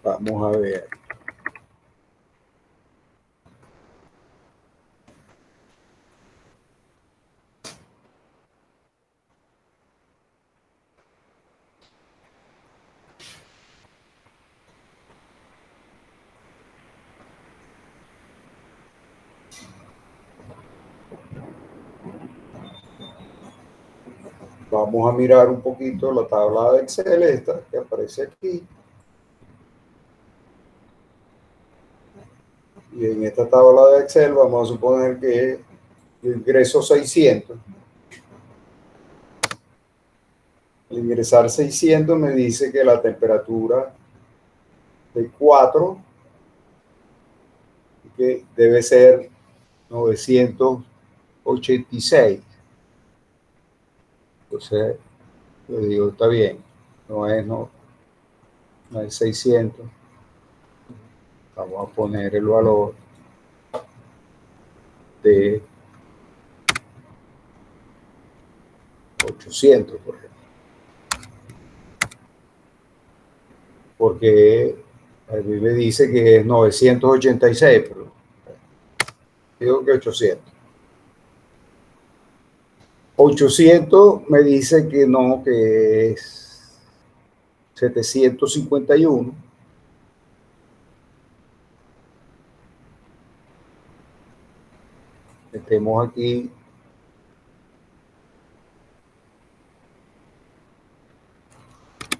Vamos a ver. Vamos a mirar un poquito la tabla de Excel, esta que aparece aquí. Y en esta tabla de Excel vamos a suponer que yo ingreso 600. Al ingresar 600 me dice que la temperatura de 4 que debe ser 986. Entonces, yo digo, está bien, no es 600. Vamos a poner el valor de 800, por ejemplo. Porque a mí me dice que es 986, pero digo que 800. 800 me dice que no, que es 751. Metemos aquí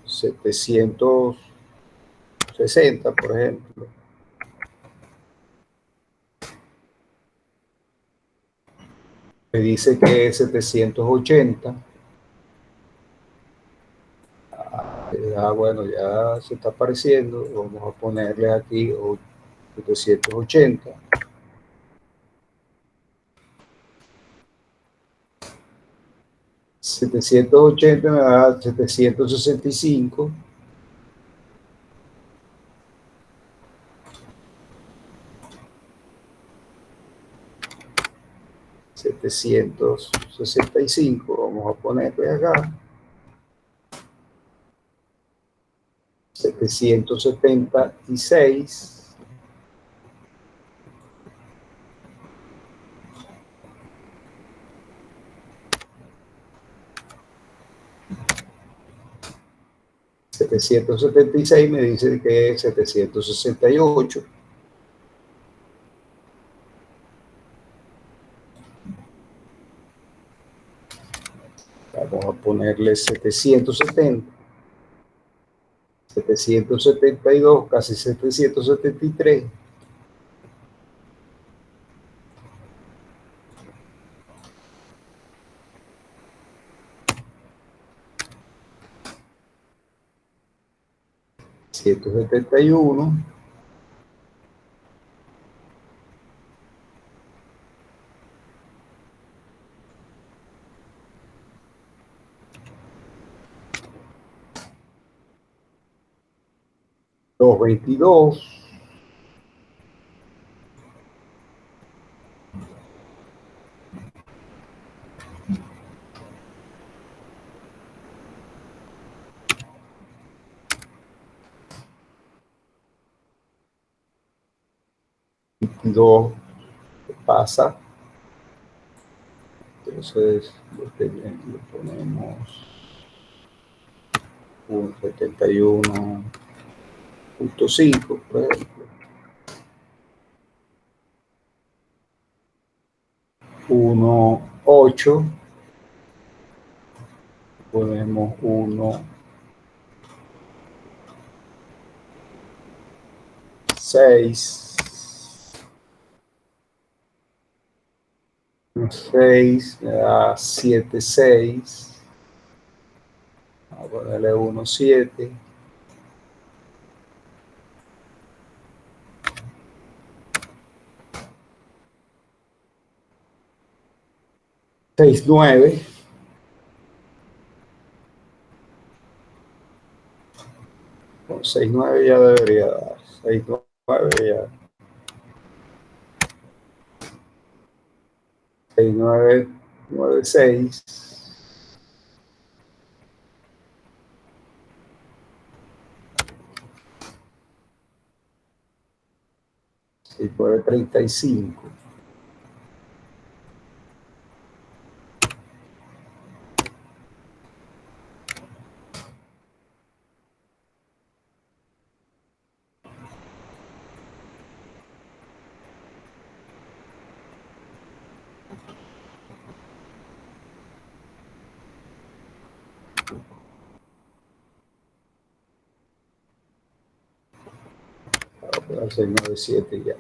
760, por ejemplo. Me dice que es 780. Bueno, ya se está apareciendo. Vamos a ponerle aquí 780. 780 me da 765. 765, vamos a ponerle acá. 776. 776 me dice que es 768. Vamos a ponerle 770. 772, casi 773. $171. $222. Pasa. Entonces lo ponemos 71.5, por ejemplo. 1.8. Ponemos 1.6. 6 me da 7.6. Vamos a ponerle 1.7. 6.9. 6.9 ya debería dar. 6.9 ya. 6.996. Y puede 35. al 697 ya.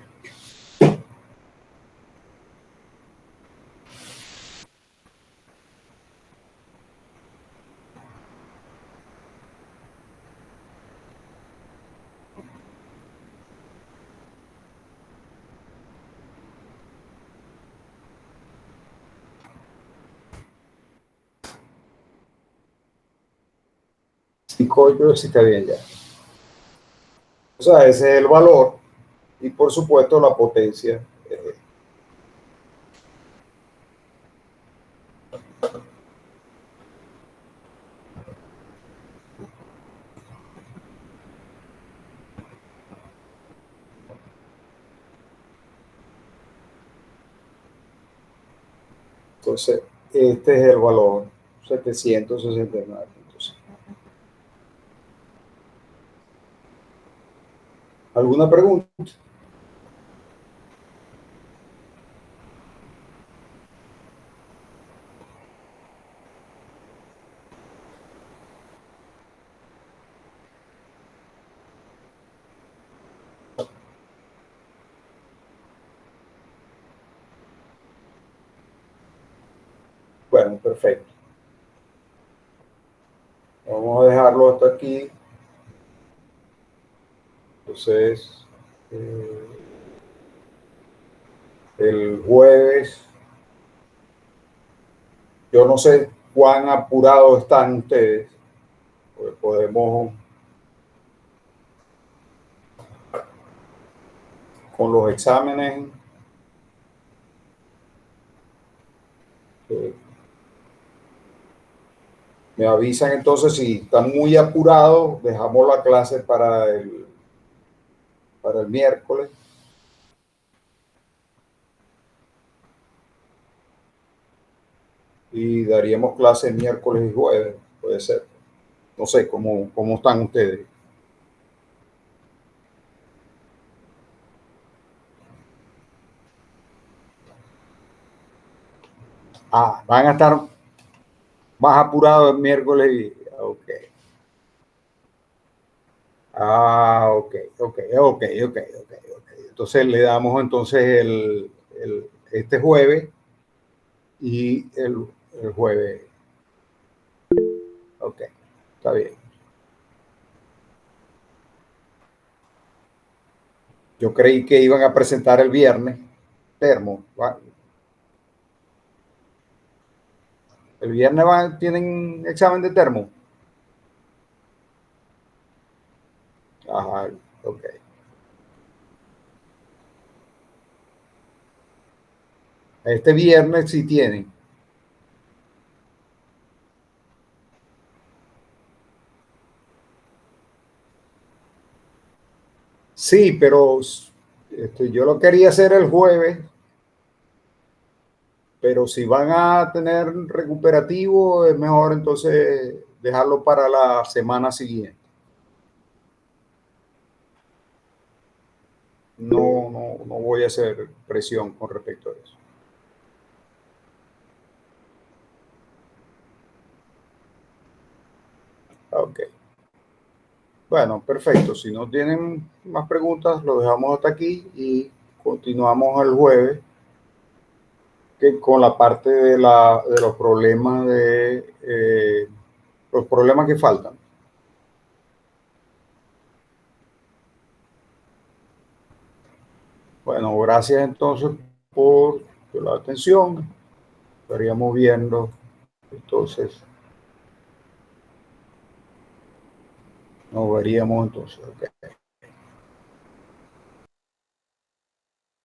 Y coño, sí está bien ya. O sea, ese es el valor y por supuesto la potencia. Entonces, este es el valor 769. Entonces, ¿alguna pregunta? Bueno, perfecto. Vamos a dejarlo hasta aquí. Entonces, eh, el jueves, yo no sé cuán apurados están ustedes, pues podemos con los exámenes. eh, Me avisan entonces si están muy apurados, dejamos la clase para el miércoles. Y daríamos clase miércoles y jueves, puede ser. No sé cómo están ustedes. Ah, van a estar más apurados el miércoles y. Ok. Ah, ok, ok, ok, ok, ok, ok. Entonces le damos entonces este jueves y el jueves. Ok, está bien. Yo creí que iban a presentar el viernes termo. El viernes tienen examen de termo. Ajá, ok. Este viernes sí tienen. Sí, pero yo lo quería hacer el jueves, pero si van a tener recuperativo, es mejor entonces dejarlo para la semana siguiente. No voy a hacer presión con respecto a eso. Ok. Bueno, perfecto. Si no tienen más preguntas, lo dejamos hasta aquí y continuamos el jueves con la parte de los problemas que faltan. Bueno, gracias entonces por la atención. Estaríamos viendo entonces, nos veríamos entonces. Okay.